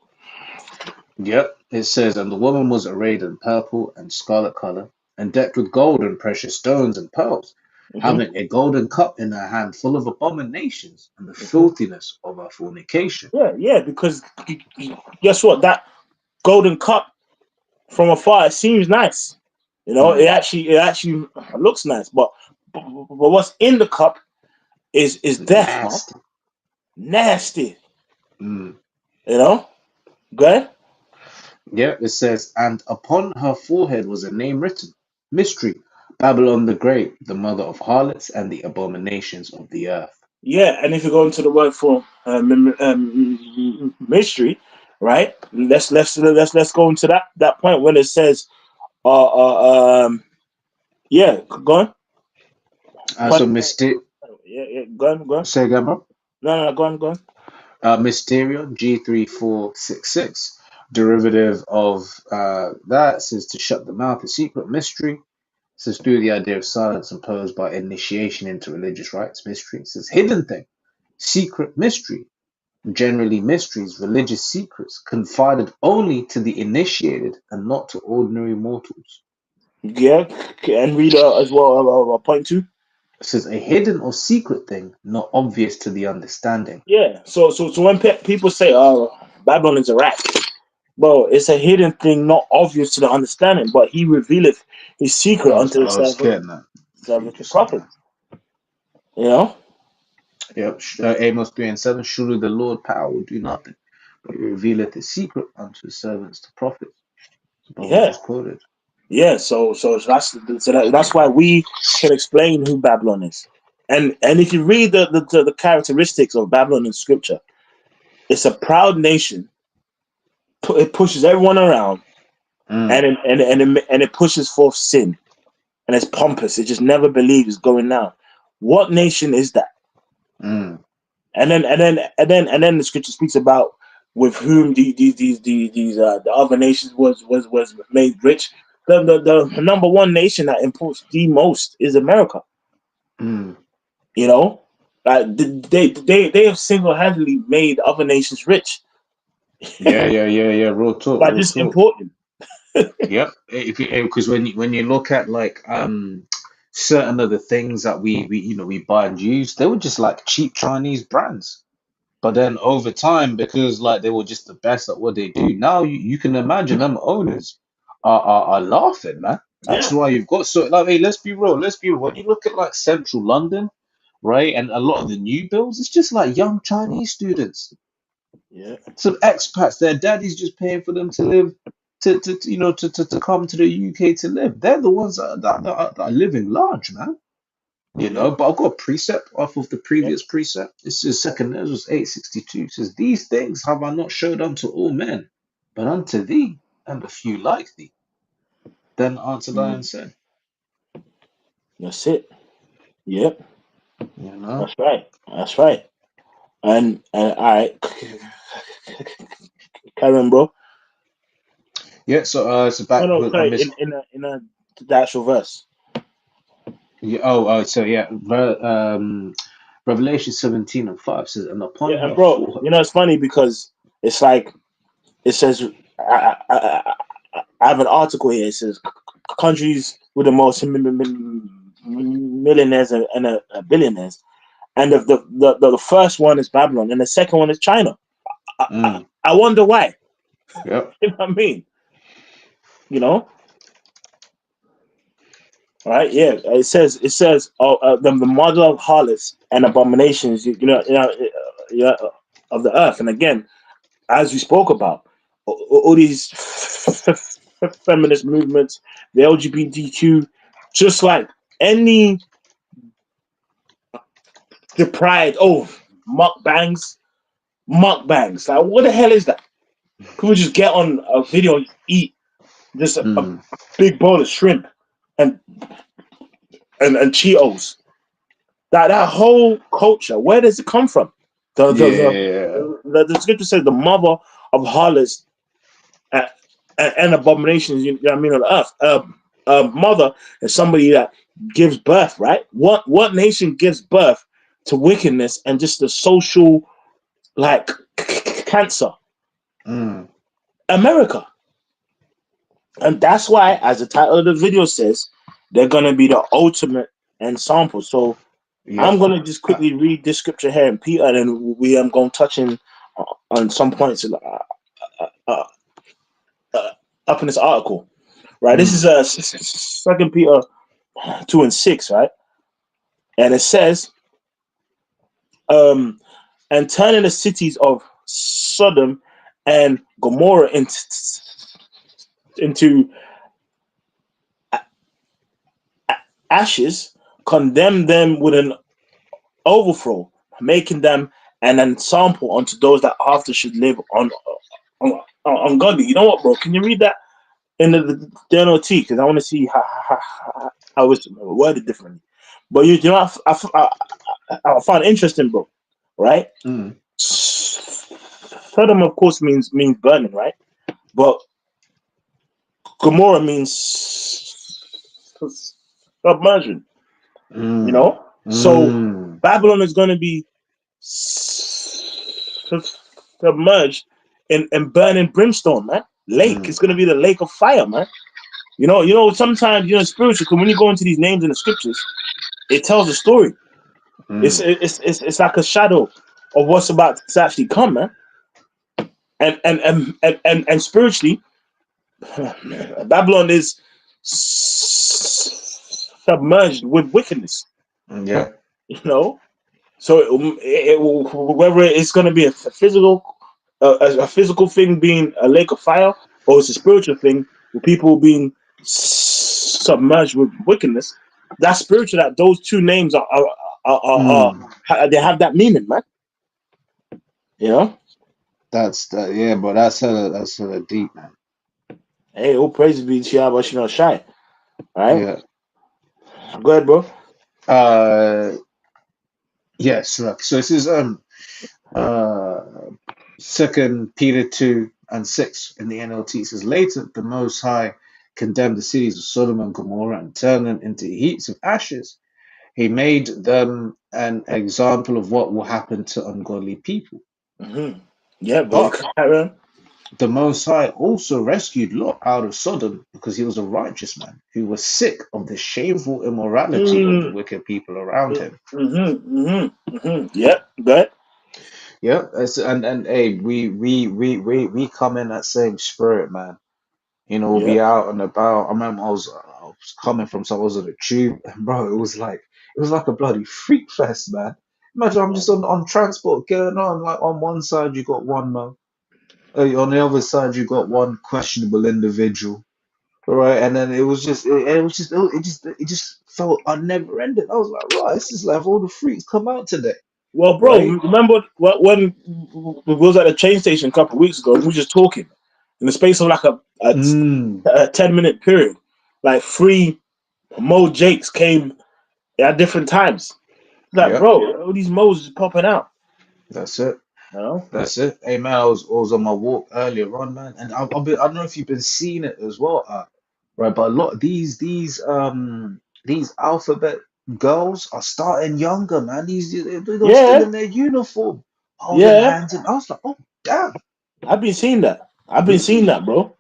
Yep, it says, "And the woman was arrayed in purple and scarlet color, and decked with gold and precious stones and pearls, Mm-hmm, having a golden cup in her hand full of abominations and the mm-hmm. filthiness of her fornication." Yeah, because guess what? That golden cup from afar it seems nice. You know, Mm, it actually looks nice, but what's in the cup is death, man. nasty. Nasty. Mm. You know, good. Yep, it says, "And upon her forehead was a name written, Mystery, Babylon the Great, the mother of harlots and the abominations of the earth." Yeah, and if you go into the word for mystery, right? Let's go into that point when it says, uh, yeah, go on. So, Point, yeah, go on. say again, bro. No, go on. Mysterion G3466, derivative of that says to shut the mouth, a secret mystery. Says through the idea of silence imposed by initiation into religious rites, mystery. It says hidden thing, secret mystery, generally mysteries, religious secrets, confided only to the initiated and not to ordinary mortals. Yeah, and read as well. Point two. It says a hidden or secret thing, not obvious to the understanding. Yeah. So when people say, "Oh, Babylon is a rat," bro, it's a hidden thing, not obvious to the understanding, but he revealeth his secret unto the I was getting that. You servant the just saying prophet. that. You know. Yep. Amos 3 and 7. Surely the Lord power will do nothing, but he revealeth his secret unto his servants, the prophets. The brother Yeah. just quoted. Yeah, that's why we can explain who Babylon is, and if you read the characteristics of Babylon in Scripture, it's a proud nation. It pushes everyone around. Mm. And it pushes forth sin, and it's pompous. It just never believes it's going down. What nation is that? Mm. And then the scripture speaks about with whom the other nations was made rich. The number one nation that imports the most is America. Mm. You know, they have single handedly made other nations rich Yeah. Real talk, by real just talk. importing. Yep. Because when you look at like certain of the things that we buy and use, they were just like cheap Chinese brands. But then over time, because like they were just the best at what they do, now you can imagine them owners are laughing, man. That's Yeah, why you've got so like hey, let's be real, let's be real. When you look at like central London, right, and a lot of the new builds, it's just like young Chinese students, yeah, some expats. Their daddy's just paying for them to live, to come to the UK to live. They're the ones that are living large, man. yeah, But I've got a precept off of the yeah, previous precept. This is second Ezra 8:62. It says, these things have I not showed unto all men, but unto thee and a few like thee. Then answered I and mm, said, that's it. Yep, you know? that's right. That's right. And all right, Karen, bro. Yeah, so so Oh back no, I sorry. missed In the actual verse. yeah, so yeah, Revelation 17:5 says, and Yeah, upon and her bro, forehead. it's funny because it's like it says. I have an article here. It says countries with the most millionaires and billionaires, and the first one is Babylon, and the second one is China. Mm, I wonder why. yep. You know what I mean? You know, right? Yeah. It says the mother of harlots and abominations. Of the earth. And again, as we spoke about, all these feminist movements, the LGBTQ, just like any deprived, mukbangs, mukbangs. Like, what the hell is that? People just get on a video and eat just a Mm, big bowl of shrimp and and Cheetos. That whole culture, where does it come from? The the yeah. the scripture says the mother of harlots and, and abominations. You know what I mean, on the earth. Mother is somebody that gives birth, right? What nation gives birth to wickedness and just the social like cancer? Mm, America. And that's why, as the title of the video says, they're gonna be the ultimate ensample. So I'm yep. gonna just quickly read this scripture here in Peter, and then we am going to touch in on some points uh, uh, up in this article. Right, this is Mm, Second Peter 2:6, right? And it says, um, and turning the cities of Sodom and Gomorrah into ashes, condemn them with an overthrow, making them an ensample unto those that after should live ungodly. You know what, bro? Can you read that in the NOT? Because I want to see how it's worded differently. But you know, I found it interesting, bro. Right? mm, Sodom, of course, means burning, right? But Gomorrah means submersion. You mm, know, so mm. Babylon is going to be submerged in burning brimstone, man. Lake. It's Mm, going to be the lake of fire, man. Sometimes spiritual. Because when you go into these names in the scriptures, it tells a story. It's mm. it's it's, it's like a shadow of what's about to actually come, man. And spiritually, Babylon is submerged with wickedness. Yeah. You know, so whether it's going to be a physical thing being a lake of fire, or it's a spiritual thing with people being submerged with wickedness. That's spiritual. That those two names Mm. they have that meaning, man. You know. That's that. Yeah, but that's hella deep, man. Hey, all praise be to you, but she not shy. All right, Yeah. go ahead, bro. Uh, yes. Look, so this is uh Second Peter 2:6 in the NLT. It says, later the Most High condemned the cities of Sodom and Gomorrah and turned them into heaps of ashes. He made them an example of what will happen to ungodly people. Yeah, but But carry on. the Most High also rescued Lot out of Sodom because he was a righteous man who was sick of the shameful immorality of the Mm, wicked people around him. Yeah, go ahead. Yeah, and hey, we come in that same spirit, man. You know, we'll Yeah. be out and about. I remember I was coming from some, I was on a tube, and bro, it was like a bloody freak fest, man. Imagine I'm just on transport going on, like on one side you got one man, on the other side you got one questionable individual, right? And then it just felt unnever ending. I was like, right, this is like all the freaks come out today, Well, bro, right? remember when we was at the train station a couple of weeks ago? We were just talking in the space of like Mm, a 10-minute period. Like three Mo Jakes came at different times. Like, yeah, bro, all these Mo's is popping out. that's it. You know? That's it. Hey man, I was on my walk earlier on, man, and I don't know if you've been seeing it as well, right? But a lot of these alphabet girls are starting younger, man. They're still Yeah, in their uniform, holding yeah. hands, and I was like, oh damn, I've been seeing that. I've been seeing mm. that, bro.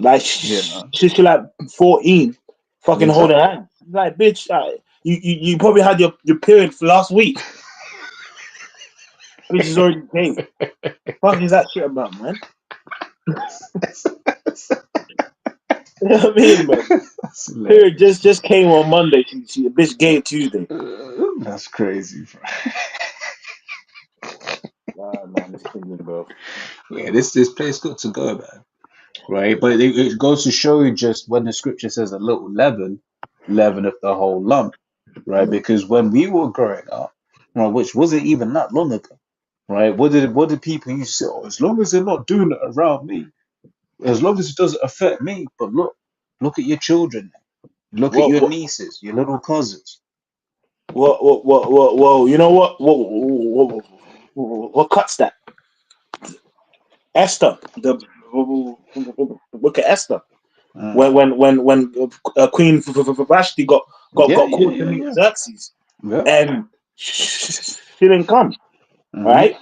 Like Yeah, man, she's like 14, fucking holding exactly. hands. Like, bitch, you probably had your period for last week. Bitch is already came. Fuck is that shit about, man? You know what I mean, man? That's Period hilarious, just came on Monday. She the bitch gay Tuesday. That's crazy, bro. Man, this thing, bro. Yeah, this place got to go, man. Right? But it goes to show you just when the scripture says a little leaven, leaveneth the whole lump, right? Mm. Because when we were growing up, right, which wasn't even that long ago, right? What did people used to say? Oh, as long as they're not doing it around me, as long as it doesn't affect me. But look at your children, look at What your what nieces, your little cousins. you know what cuts that? Esther, the look at Esther. Mm. When Queen Vashti Yeah, got yeah, called to yeah, meet yeah, Xerxes, yeah. and she didn't come, Hmm. right?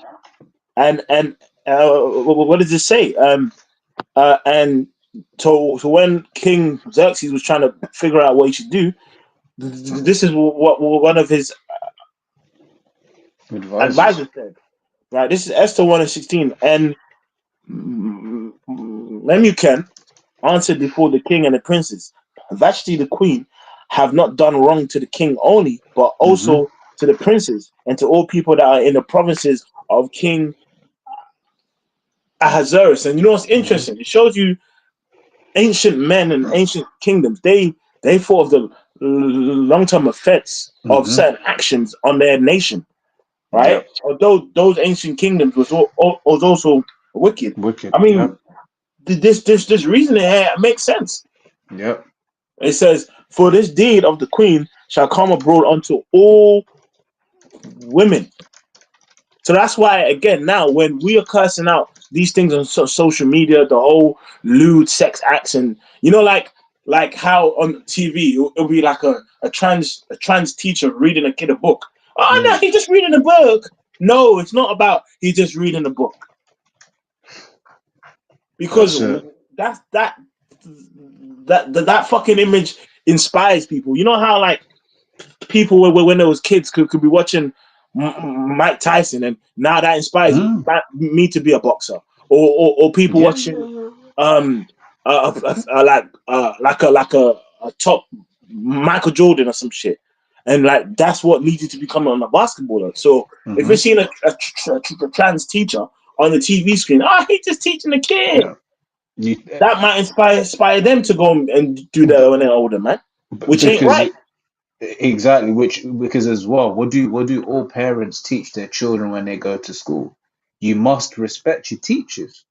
And what does it say? And so when King Xerxes was trying to figure out what he should do, this is what one of his Advisors. advisors said. Right, this is Esther 1:16, and Memucan answered before the king and the princes. Vashti the queen have not done wrong to the king only, but Hmm. also to the princes and to all people that are in the provinces of King Ahasuerus. And you know what's Hmm. interesting? It shows you ancient men and ancient kingdoms. They thought of the long term effects of Hmm. certain actions on their nation, right? Yep. Although those ancient kingdoms was also wicked. Wicked. I mean, Yep. this reasoning here makes sense. Yep. It says, "For this deed of the queen shall come abroad unto all women." So that's why, again, now when we are cursing out these things on social media, the whole lewd sex acts, and like how on TV it'll be like a trans teacher reading a kid a book. Oh no, Mm. he's just reading a book. No, it's not about he's just reading a book because That's it. that's that fucking image inspires people. You know how like people when they was kids could be watching Mike Tyson, and now that inspires Mm. me to be a boxer, or people Yeah, yeah, watching yeah. um like a top Michael Jordan or some shit, and like that's what needed to become on a basketballer. So if Hmm. you're seeing a trans teacher on the TV screen, he's just teaching a kid. Yeah. You, That might inspire them to go and do that when they're older, man. Which ain't because right. exactly, which because as well, what do all parents teach their children when they go to school? You must respect your teachers,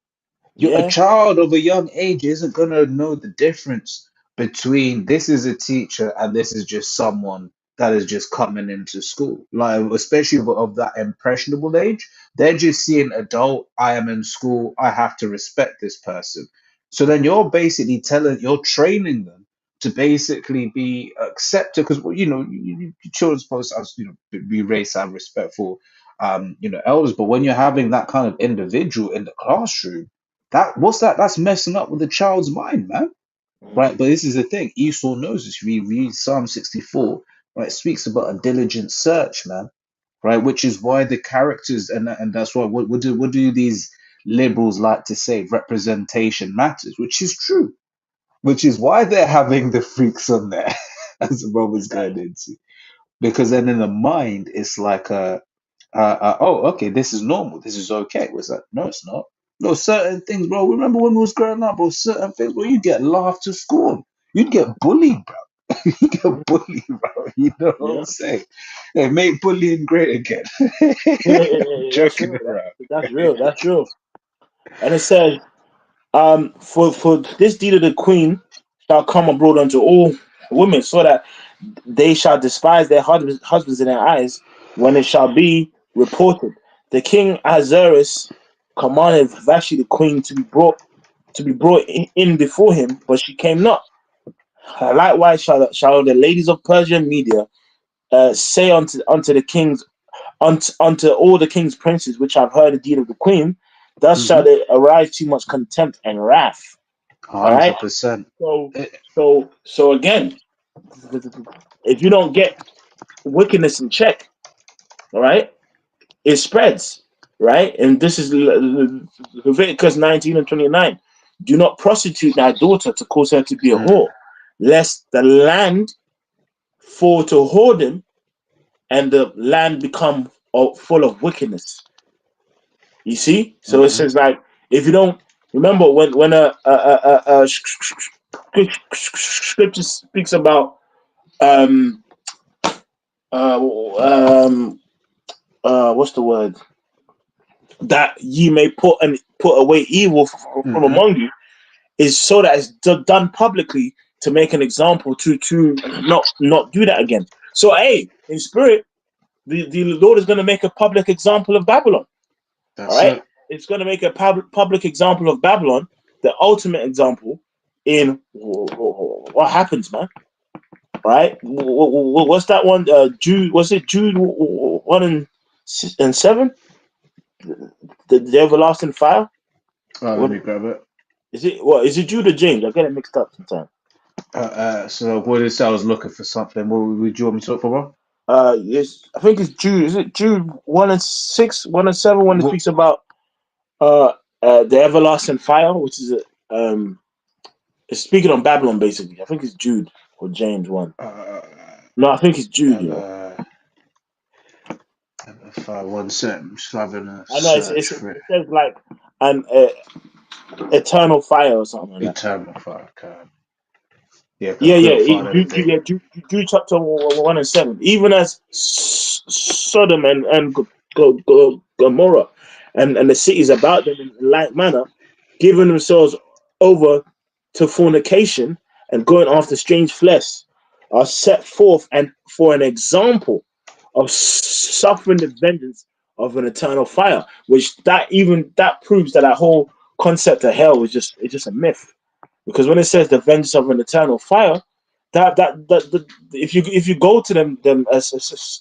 A Yeah. child of a young age isn't gonna know the difference between this is a teacher and this is just someone that is just coming into school. Like, especially of that impressionable age, they're just seeing adult, I am in school, I have to respect this person. So then you're basically you're training them to basically be accepted because children supposed to be raised to have respect for elders. But when you're having that kind of individual in the classroom, that's messing up with the child's mind, man. Right? But this is the thing. Esau knows this. We read Psalm 64, right? It speaks about a diligent search, man. Right? Which is why the characters and that's why what do these liberals like to say? Representation matters, which is true. Which is why they're having the freaks on there, as the brother's going into. Because then in the mind, it's like oh, okay, this is normal. This is okay. Was that? No, it's not. No, certain things, bro. Remember when we was growing up, bro? Certain things, bro, you get laughed to scorn. You'd get bullied, bro. You get bullied, bro. You know what I'm Yeah. saying? Hey, make bullying great again. I'm That's joking real. around. That's real. That's real. And it says, for this deed of the queen shall come abroad unto all women, so that they shall despise their husbands in their eyes when it shall be reported. The king Ahasuerus commanded Vashti the queen to be brought in before him, but she came not. Likewise shall the ladies of Persia and Media say unto the kings unto all the king's princes which have heard the deed of the queen, thus shall Mm-hmm. they arise too much contempt and wrath. All right. 100%. So so again, if you don't get wickedness in check, all right, it spreads, right? And this is Leviticus 19 and 29. Do not prostitute thy daughter to cause her to be a whore, lest the land fall to whoredom and the land become full of wickedness. You see? So it Mm-hmm. says like, if you don't remember when scripture speaks about um um what's the word, that ye may put away evil from Mm-hmm. among you, is so that it's done publicly to make an example to not do that again. So hey, in spirit, the Lord is going to make a public example of Babylon. All That's right, it. it's going to make a public example of Babylon, the ultimate example in what happens, man. Right? What's that one? Jude. Was it Jude 1 and 7? The everlasting fire. Let What me grab it. is it? What is it? Jude or James? I get it mixed up sometimes. So what is I was looking for something. What would you want me to look for, bro? Yes, I think it's Jude. Is it Jude 1 and 6, 1 and 7, when it What? speaks about the everlasting fire, which is it's speaking on Babylon basically. I think it's Jude or James 1. Uh, No, I think it's Jude. uh, 1 second. I'm just having a I know search it for it. says like an eternal fire or something like that. Eternal fire. Okay. Yeah, I Yeah, couldn't yeah, find anything. Jude chapter 1 and 7. Even as Sodom and Gomorrah and the cities about them in like manner, giving themselves over to fornication and going after strange flesh, are set forth and for an example of suffering the vengeance of an eternal fire, which that proves that whole concept of hell is just a myth. Because when it says the vengeance of an eternal fire, if you go to them as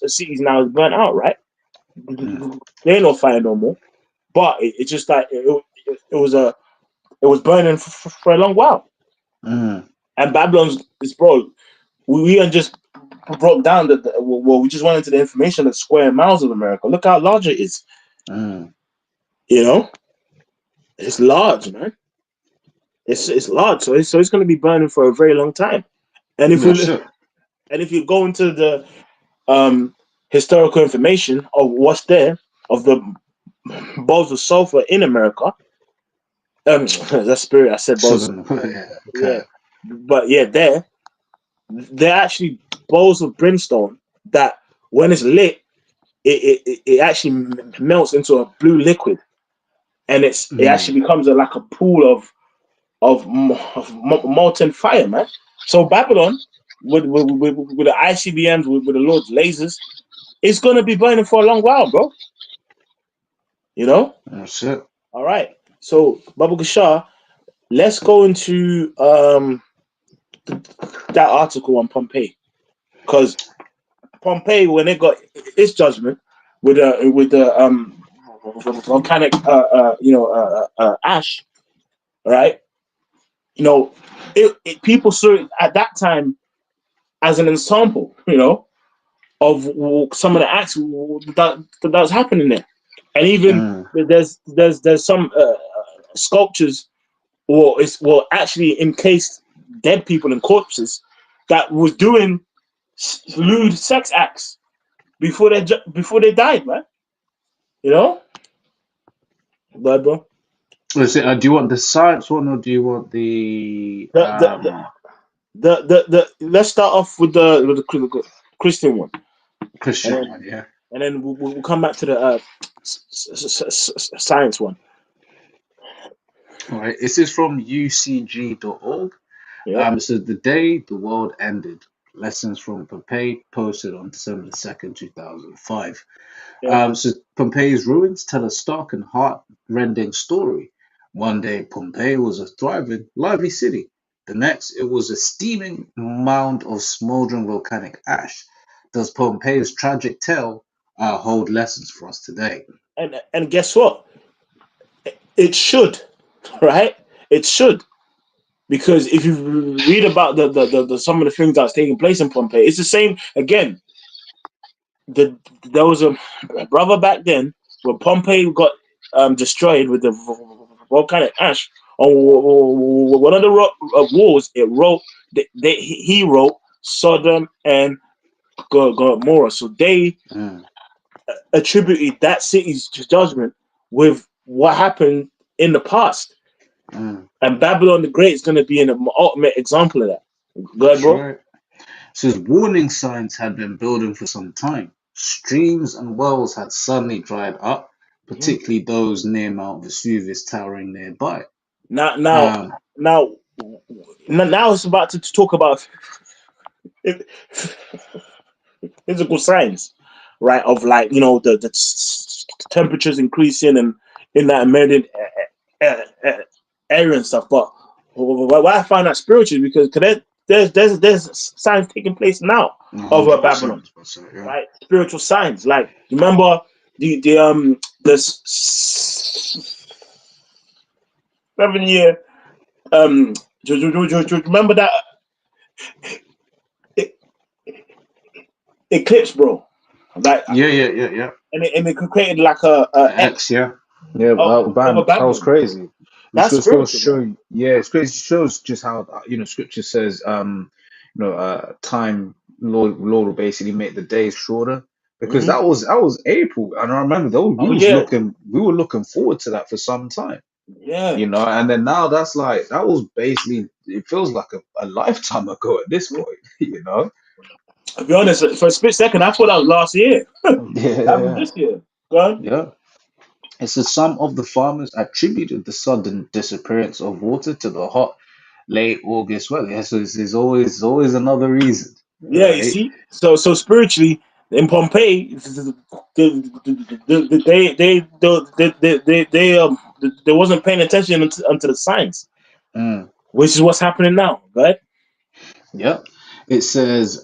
cities now is burnt out, right? Mm, There ain't no fire no more. But it's just like it was burning for a long while. mm, And Babylon's is, bro. We just broke down well, we just went into the information of square miles of America. Look how large it is. mm. You know, it's large, man. It's large, so it's going to be burning for a very long time. And if That's we it. and if you go into the historical information of what's there of the balls of sulfur in America, that spirit I said balls. So, yeah, Yeah, okay. but yeah, they're actually balls of brimstone that when it's lit, it actually melts into a blue liquid. and it Mm. actually becomes like a pool of molten fire, man. So Babylon with the ICBMs with the Lord's lasers, it's gonna be burning for a long while, bro. You know. That's it. All right. So Babu Gashar, let's go into that article on Pompeii, because Pompeii, when it got its judgment with the volcanic ash, right? You know, people saw it at that time as an ensample, of some of the acts that was happening there, and even Mm. there's some sculptures, or it's actually encased dead people and corpses that was doing lewd sex acts before they died, man. You know, but bro, Is it, do you want the science one or do you want the the the let's start off with the Christian one, and Christian then one? Yeah. we'll come back to the science one. All right. This is from ucg.org. Yeah, It says the day the world ended. Lessons from Pompeii, posted on December 2nd, 2005. yeah. So Pompeii's ruins tell a stark and heart-rending story. One day, Pompeii was a thriving, lively city. The next, it was a steaming mound of smoldering volcanic ash. Does Pompeii's tragic tale hold lessons for us today? And guess what? It should, right? It should, because if you read about the some of the things that's taking place in Pompeii, it's the same again. There was a brother back then when Pompeii got destroyed with the volcanic ash on one of the walls. It wrote he wrote Sodom and Gomorrah. So they Mm, attributed that city's judgment with what happened in the past. mm, And Babylon the Great is going to be an ultimate example of that. Go ahead, that's bro. right. Says warning signs had been building for some time. Streams and wells had suddenly dried up, Mhm. particularly those near Mount Vesuvius towering nearby. Now, now, Um, now, now it's about to talk about physical signs, right? Of like the temperatures increasing and in that American area and stuff. But why I find that spiritual, because there's signs taking place now of 100%, Babylon, yeah. right? Spiritual signs. Like remember the 7 year remember that e- eclipse, bro? Like Yeah. and it created like a X, X yeah. Yeah, over man, that was Babylon. crazy. This That's just goes to spiritual, man. show, yeah, it's crazy. It shows just how, scripture says, time, Lord will basically make the days shorter. Because Hmm. that was April, and I remember those Oh yeah, we were looking forward to that for some time, yeah. and then now that's like that was basically it feels like a lifetime ago at this Mhm. point, you know. To be honest, for a split second, I thought that was last year. That was Yeah, this year. Go on. yeah. It says some of the farmers attributed the sudden disappearance of water to the hot late August weather. Yeah, so there's always another reason, Yeah, you right? see. So spiritually, in Pompeii, they wasn't paying attention unto the signs, Mm, which is what's happening now, right? yeah. It says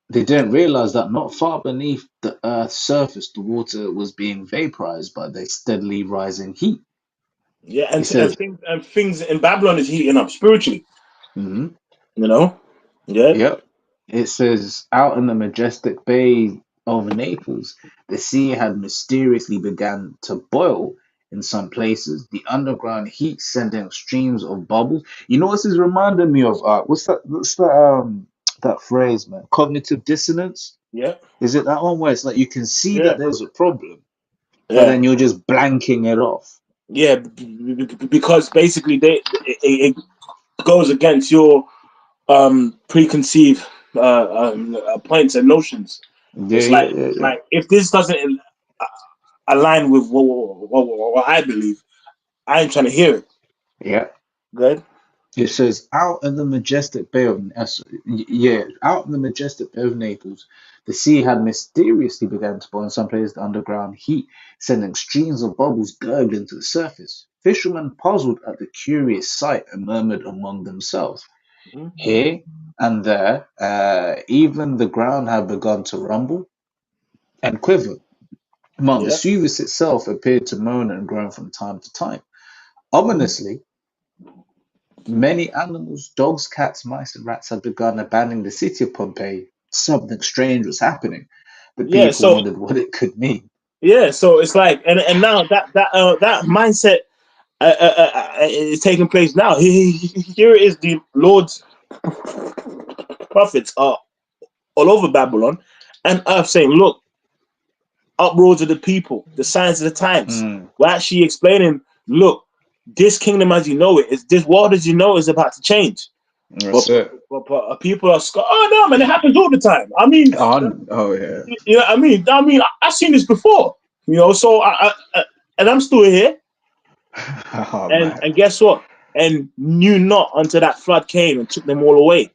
they didn't realize that not far beneath the Earth's surface, the water was being vaporized by the steadily rising heat. Yeah, It says, and things in Babylon is heating up spiritually. mhm, You know. Yeah. yep. It says out in the majestic bay of Naples, the sea had mysteriously begun to boil in some places, the underground heat sending streams of bubbles. You know what this is reminding me of? What's that phrase, man? Cognitive dissonance? Yeah. Is it that one where it's like you can see Yeah. that there's a problem, but Yeah. then you're just blanking it off? Yeah. Because basically, it goes against your preconceived points and notions. Yeah, It's yeah, like yeah, yeah. if this doesn't align with what I believe. I ain't trying to hear it. Yeah. Good. It says, out in the majestic bay of yeah, out in the majestic bay of Naples, the sea had mysteriously begun to boil in some places the underground heat, sending streams of bubbles gurgling to the surface. Fishermen puzzled at the curious sight and murmured among themselves. Mhm. Here and there, even the ground had begun to rumble and quiver. Mount Yeah. Vesuvius itself appeared to moan and groan from time to time. Mhm. Ominously, many animals, dogs, cats, mice, and rats had begun abandoning the city of Pompeii. Something strange was happening. The Yeah. people So wondered what it could mean. yeah. So it's like, and now that mindset is taking place now. Here is the Lord's prophets are all over Babylon and Earth saying, look, uproads of the people, the signs of the times. Mm, We're actually explaining, look, this kingdom as you know it is this world as you know is about to change. But, that's it. people are oh no, man, it happens all the time. I mean, Oh yeah. you know, I've seen this before. You know, so and I'm still here. Oh And man. guess what? And knew not until that flood came and took them all away.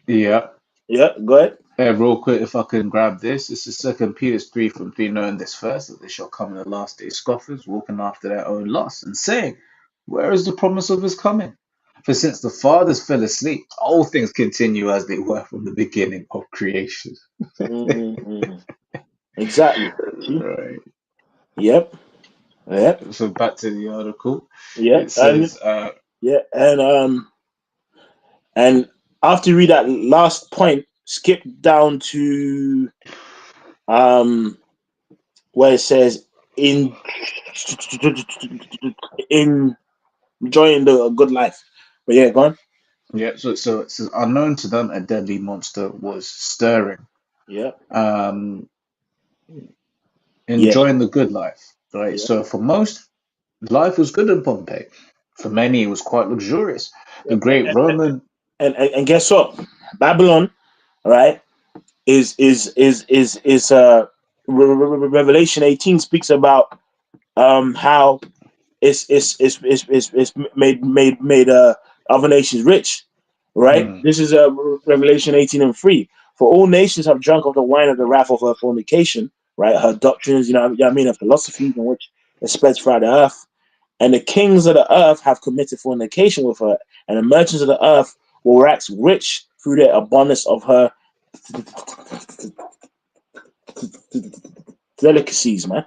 Yeah. Yeah, go ahead. Real quick, if I can grab this, this is Second Peter 3 from 3, knowing this first, that they shall come in the last day scoffers, walking after their own lusts, and saying, where is the promise of his coming? For since the fathers fell asleep, all things continue as they were from the beginning of creation. Mm-hmm. Exactly. See? Right. Yep. Yep. So back to the article. Yep. It And says, yeah, and after you read that last point, skip down to um where it says in in enjoying the good life. But yeah, go on. yeah, so it says, unknown to them, a deadly monster was stirring, Yeah. um, Yeah. enjoying the good life. Right. Yeah. So for most, life was good in Pompeii. For many, it was quite luxurious. The great Roman. And guess what? Babylon, right? Is Revelation 18 speaks about how it's made other nations rich, right? Mm, This is Revelation 18 and 3. For all nations have drunk of the wine of the wrath of her fornication, right? Her doctrines, you know what I mean, her philosophies in which it spreads throughout the earth. And the kings of the earth have committed fornication with her, and the merchants of the earth will wax rich through the abundance of her delicacies, man.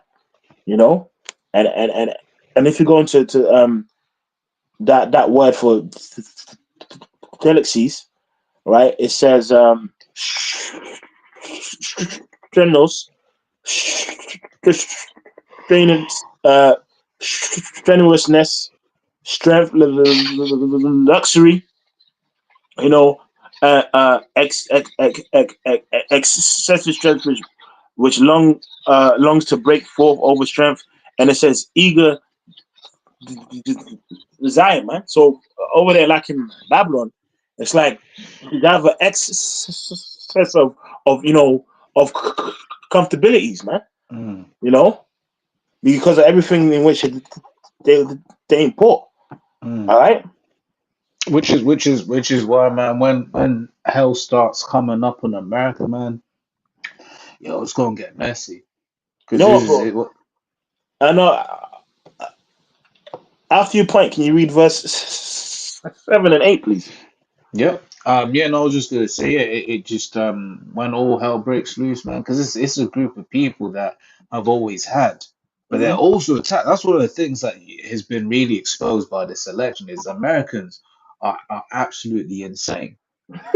You know, and if you go into that word for delicacies, right? It says strenuous, strenuousness, strength, luxury, you know, excessive strength, which longs to break forth over strength, and it says eager desire, man. So over there, like in Babylon, it's like you have an excess of of comfortabilities, man. mm, You know, because of everything in which they they import. mm. All right. Which is why, man, when hell starts coming up on America, man, yo, it's gonna get messy. You Because know this what, is bro? it. I know. After your point, can you read verse 7 and 8, please? Yep. Yeah, no, I was just gonna say, yeah, it just when all hell breaks loose, man, because it's a group of people that I've always had, but they're Mm-hmm. also attacked. That's one of the things that has been really exposed by this election is Americans are absolutely insane,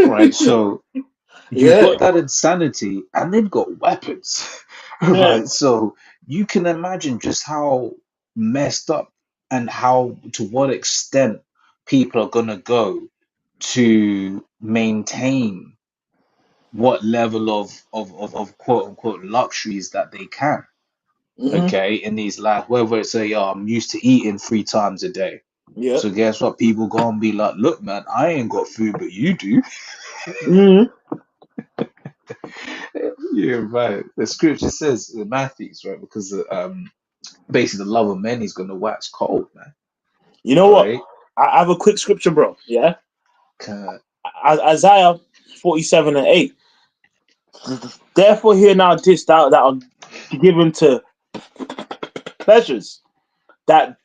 right? So you've Yeah. got that insanity, and they've got weapons, Yeah. right? So you can imagine just how messed up and how to what extent people are gonna go to maintain what level of quote unquote luxuries that they can, Mm-hmm. okay, in these lives, whether it's a I'm used to eating 3 times a day. Yeah. So guess what? People gonna be like, look, man, I ain't got food, but you do. Mm-hmm. Yeah, right. The scripture says in Matthews, right? Because basically the love of many is gonna wax cold, man. You know what? Right? I have a quick scripture, bro. Yeah, Uh, Isaiah 47:8. Therefore, hear now this that are given to pleasures that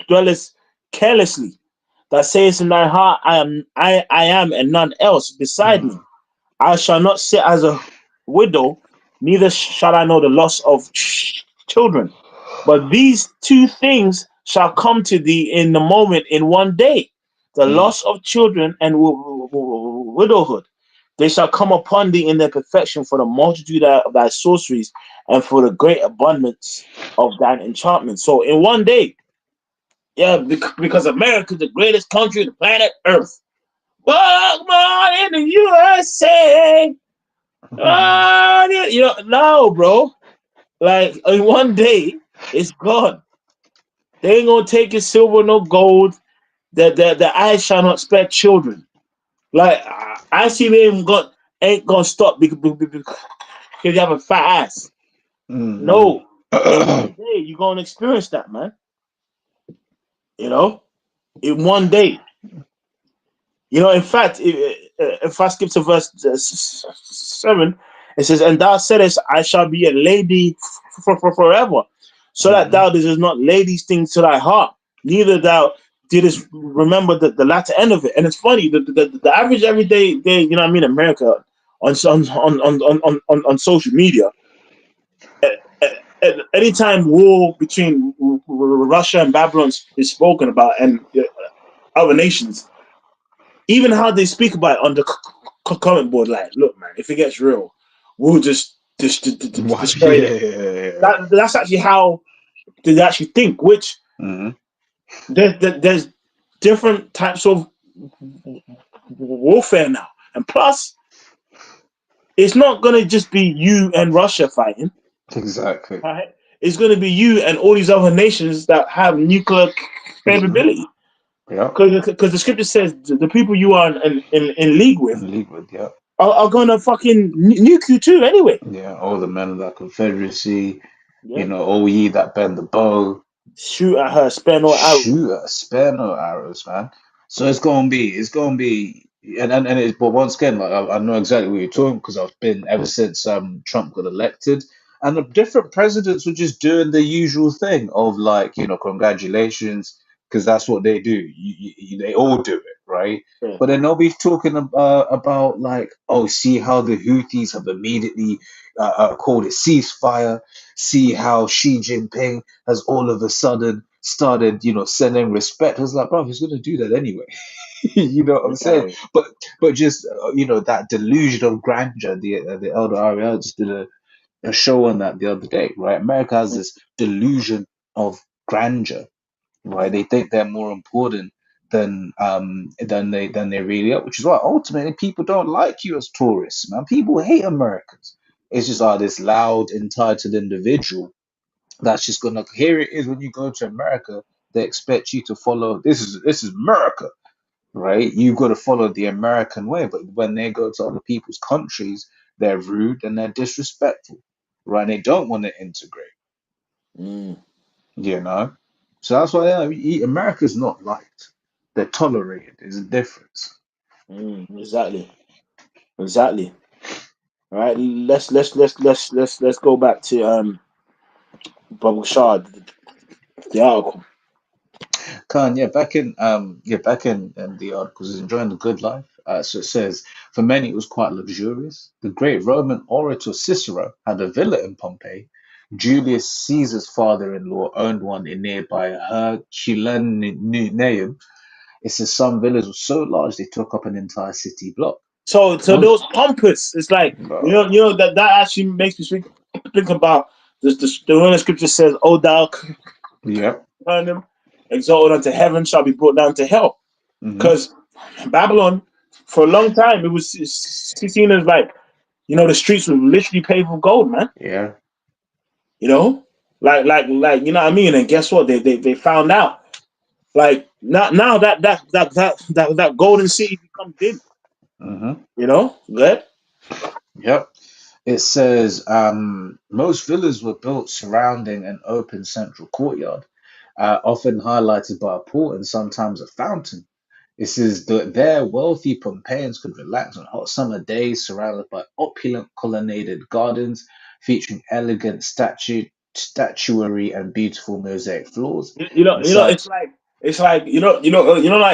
dwellest carelessly, that says in thy heart, I am, and none else beside me. mm, I shall not sit as a widow, neither shall I know the loss of children. But these two things shall come to thee in the moment, in one day, the mm, loss of children and widowhood. They shall come upon thee in their perfection for the multitude of thy sorceries and for the great abundance of thine enchantment. So in one day, yeah, because America is the greatest country on the planet Earth. Welcome on in the USA. mm, No, bro. Like in one day, it's gone. They ain't gonna take your silver, no gold. The eyes shall not spare children. Like I see they ain't gonna stop because you have a fat ass. mm, No, in one day you're gonna experience that, man. You know, in one day. You know, in fact, if I skip to verse 7, it says, "And thou saidest, I shall be a lady for forever, so that mm, thou didst not lay these things to thy heart, neither thou didst remember the latter end of it." And it's funny, the average everyday day, you know what I mean, America on social media, anytime war between Russia and Babylon is spoken about, and other nations, even how they speak about it on the comment board, like, look, man, if it gets real, we'll just Wow, destroy them. yeah. That's actually how they actually think. Which Mm, there's different types of warfare now, and plus, it's not gonna just be you and Russia fighting. exactly. Right? It's gonna be you and all these other nations that have nuclear Hmm. capability. Yeah. Because the scripture says the people you are in league with And lead with, yeah. are gonna fucking nuke you too anyway. Yeah. All the men of that confederacy, Yeah. all ye that bend the bow, Shoot at her, spare no arrow. shoot us, spare no arrows, man. So it's gonna be, but once again, like I know exactly what you're talking because I've been ever since Trump got elected, and the different presidents were just doing the usual thing of like, congratulations, because that's what they do. They all do it, right? Yeah. But then nobody's talking about like, oh, see how the Houthis have immediately called it ceasefire. See how Xi Jinping has all of a sudden started, sending respect. I was like, bro, he's going to do that anyway. You know what I'm saying? Exactly. But just that delusion of grandeur. The elder Ariel just did a show on that the other day, right? America has this delusion of grandeur, right? They think they're more important than they really are, which is why ultimately people don't like you as tourists, man. People hate Americans. It's just this loud, entitled individual that's just gonna, here it is when you go to America, they expect you to follow, this is America, right? You've got to follow the American way. But when they go to other people's countries, they're rude and they're disrespectful, right? And they don't want to integrate, Mm, you know? So that's why America's not liked. They're tolerated. There's a difference. exactly. Exactly. All right. Let's go back to Bubble Shard, the article. Khan, back in the articles, is enjoying the good life. So it says, for many it was quite luxurious. The great Roman orator Cicero had a villa in Pompeii. Julius Caesar's father-in-law owned one in nearby Herculaneum. It says some villas were so large they took up an entire city block. So Those, those pompous. It's like bro, that actually makes me think about the one the scripture says, "Oh thou yep, Capernaum, exalted unto heaven, shall be brought down to hell." hmm, Because Babylon, for a long time, it was seen as like, the streets were literally paved with gold, man. yeah, You know, like you know what I mean. And guess what? They found out. Like now that golden city become dim. hmm, Good. yep. It says most villas were built surrounding an open central courtyard, often highlighted by a pool and sometimes a fountain. It says that there wealthy Pompeians could relax on hot summer days surrounded by opulent colonnaded gardens featuring elegant statuary and beautiful mosaic floors. It's Besides, like like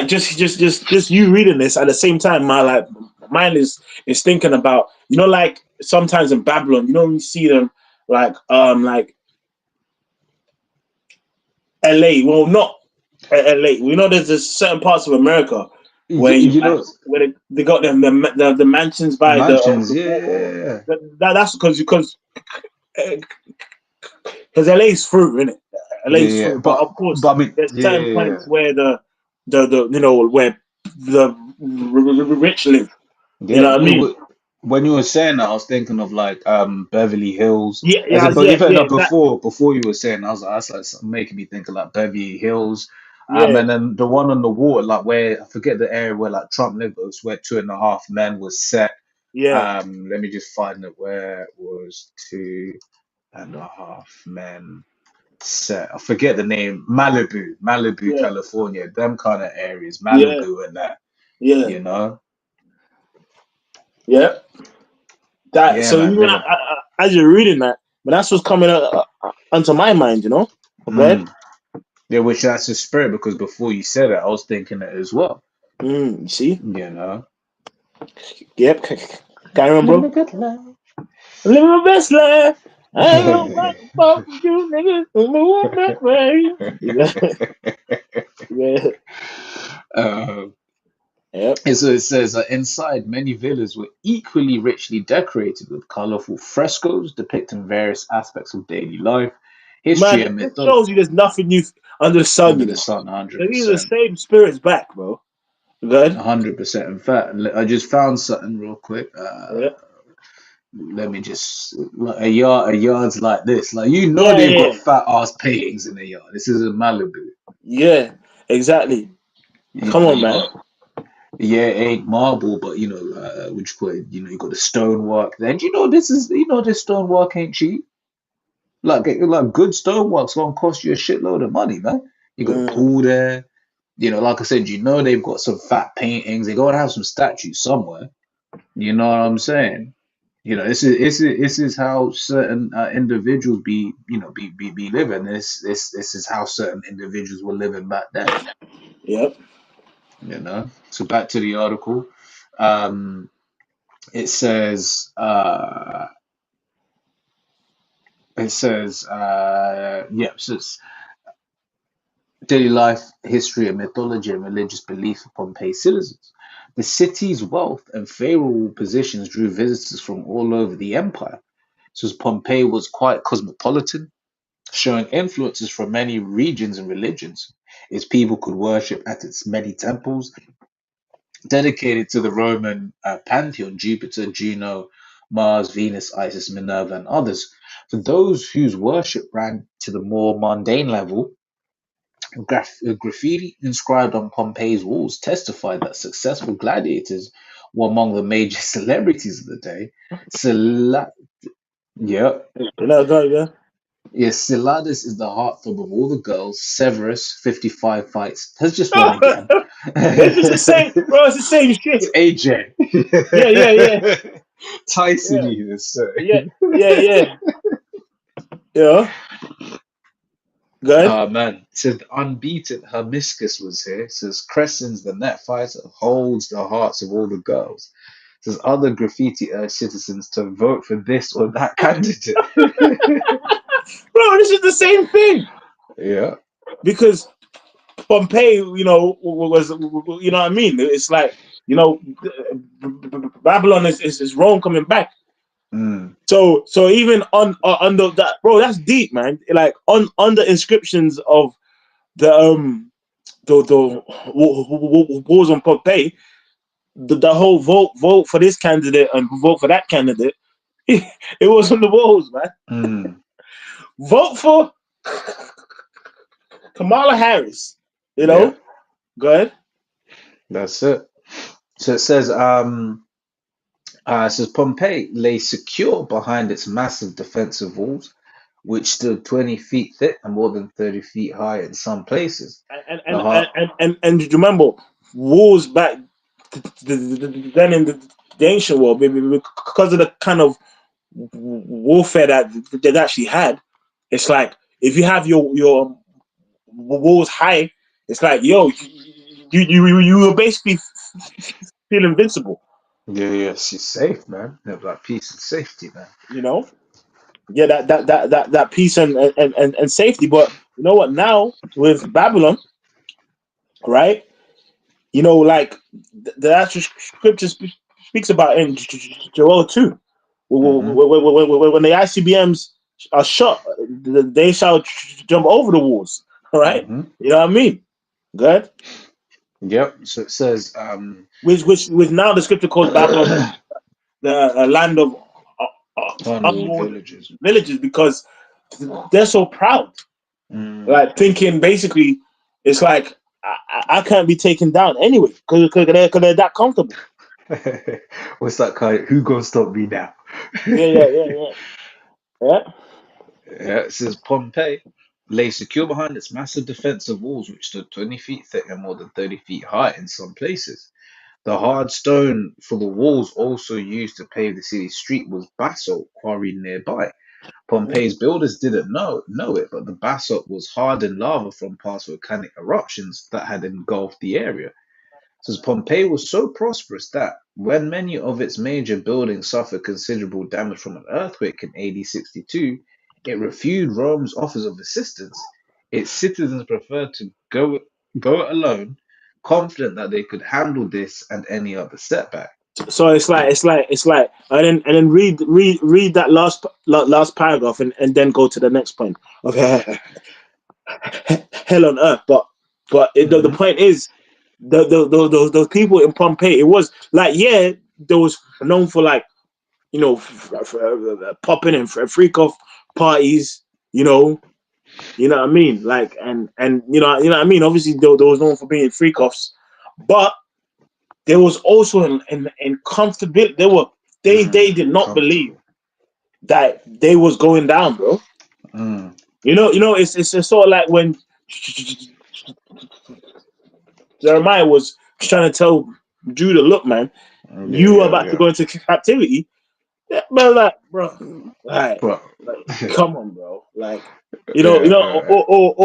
just you reading this at the same time. My mind is thinking about like sometimes in Babylon, when you see them like LA. Well, not LA. We know there's certain parts of America where you know, they got them the mansions by mansions, the yeah, water. yeah, yeah. That's because LA is through, isn't it? LA Yeah, is yeah, through, but of course, but I mean, there's yeah, certain yeah, yeah. points where the where the rich live. You Yeah, know what I mean? when you were saying that, I was thinking of like Beverly Hills. Yeah, As yeah, in, but yeah, even yeah, no, exactly. before you were saying, that's like making me think of like Beverly Hills. Yeah, And then the one on the water, like where I forget the area where like Trump lived, was where Two and a Half Men was set. yeah, Let me just find it where it was Two and a Half Men set. I forget the name. Malibu, yeah, California. Them kind of areas, yeah, Malibu and that. yeah, You know. yeah. That Yeah, so man, even living. as you're reading that, but that's what's coming onto my mind. Go ahead. Mm. Yeah, which that's the spirit because before you said it, I was thinking it as well. You see? You know, Yep. Can't remember, living a bro. good life. Living my best life. I ain't gonna fuck with you, niggas. I'm a woman, way. Yeah. um, Yep. and so it says that inside many villas were equally richly decorated with colorful frescoes depicting various aspects of daily life, history, Man, and this mythology shows you there's nothing new under the sun, under the sun. These are the 100%. same spirits back, bro. Good? 100%. In fact, I just found something real quick. Yeah. Let me just like a yard's like this. Like Yeah, they've yeah. got fat ass paintings in the yard. This is a Malibu. Yeah, exactly. You Come know, on, you man. got yeah, it ain't marble, but which you call it, you got the stonework there. And this stonework ain't cheap. Like good stonework's gonna cost you a shitload of money, man. You got a Mm, pool there. Like I said, they've got some fat paintings. They gotta have some statues somewhere. You know what I'm saying? This is how certain individuals be living. This is how certain individuals were living back then. yep. So back to the article. Um, it says it says daily life, history, and mythology and religious belief of Pompeii's citizens. The city's wealth and favorable positions drew visitors from all over the empire. So Pompeii was quite cosmopolitan, showing influences from many regions and religions. Its people could worship at its many temples, dedicated to the Roman pantheon, Jupiter, Juno, Mars, Venus, Isis, Minerva, and others. For those whose worship ran to the more mundane level, graffiti inscribed on Pompeii's walls testified that successful gladiators were among the major celebrities of the day. Cela- yeah, Go, yeah. Yes, Siladis is the heartthrob of all the girls. Severus, 55 fights, has just won again. It's just the same, bro. It's the same shit. It's AJ. Yeah, yeah, yeah, Tyson yeah, even, sir. yeah, yeah, yeah. Yeah. Good. Oh man, it says the unbeaten Hermiscus was here. It says Crescens, the net fighter, holds the hearts of all the girls. It says other graffiti urge citizens to vote for this or that candidate. Bro, this is the same thing. Yeah. Because Pompeii, was what I mean? It's like, Babylon is Rome coming back. Mm. So even on under that, bro, that's deep, man. Like on the inscriptions of the wars on Pompeii, the whole vote for this candidate and vote for that candidate, it was on the walls, man. Mm. Vote for Kamala Harris. Yeah, Go ahead. that's it. So it says, It says Pompeii lay secure behind its massive defensive walls, which stood 20 feet thick and more than 30 feet high in some places. And The and and heart, and, and, and do you remember wars back then in the ancient world, because of the kind of warfare that they actually had? It's like if you have your walls high, it's like yo, you will basically feel invincible. yeah, yes, it's safe, man. They have like peace and safety, man. You know, yeah, that peace and safety. But you know what? Now with Babylon, right? You know, like the actual scripture speaks about in Joel 2. Hmm. When the ICBMs are shot, they shall jump over the walls. All right, Hmm. you know what I mean? Good. Yep. So it says, Which now the scripture calls Babylon the land of unwalled unwalled villages. villages because they're so proud. Mm. Like thinking basically, it's like I can't be taken down anyway because they're that comfortable. What's that kind? Who gonna stop me now? Yeah, yeah, yeah, yeah, yeah. Yeah, it says Pompeii lay secure behind its massive defensive walls, which stood 20 feet thick and more than 30 feet high in some places. The hard stone for the walls, also used to pave the city's street, was basalt quarried nearby. Pompeii's builders didn't know it, but the basalt was hardened lava from past volcanic eruptions that had engulfed the area. Says Pompeii was so prosperous that when many of its major buildings suffered considerable damage from an earthquake in AD 62, it refused Rome's offers of assistance. Its citizens preferred to go it alone, confident that they could handle this and any other setback. So it's like and then read that last paragraph and then go to the next point of hell on earth. The Hmm. point is those people in Pompeii. It was like yeah, there was known for like popping and freak off parties. You know what I mean. Like and what I mean. Obviously, there was known for being freak offs, but there was also in comfortability. They did not believe Comfortable. that they was going down, bro. Mm. It's sort of like when Jeremiah was trying to tell Judah, look, man, Yeah, you are yeah, about to yeah. go into captivity. Yeah, but like, bro, But like, come on, bro. Like, yeah,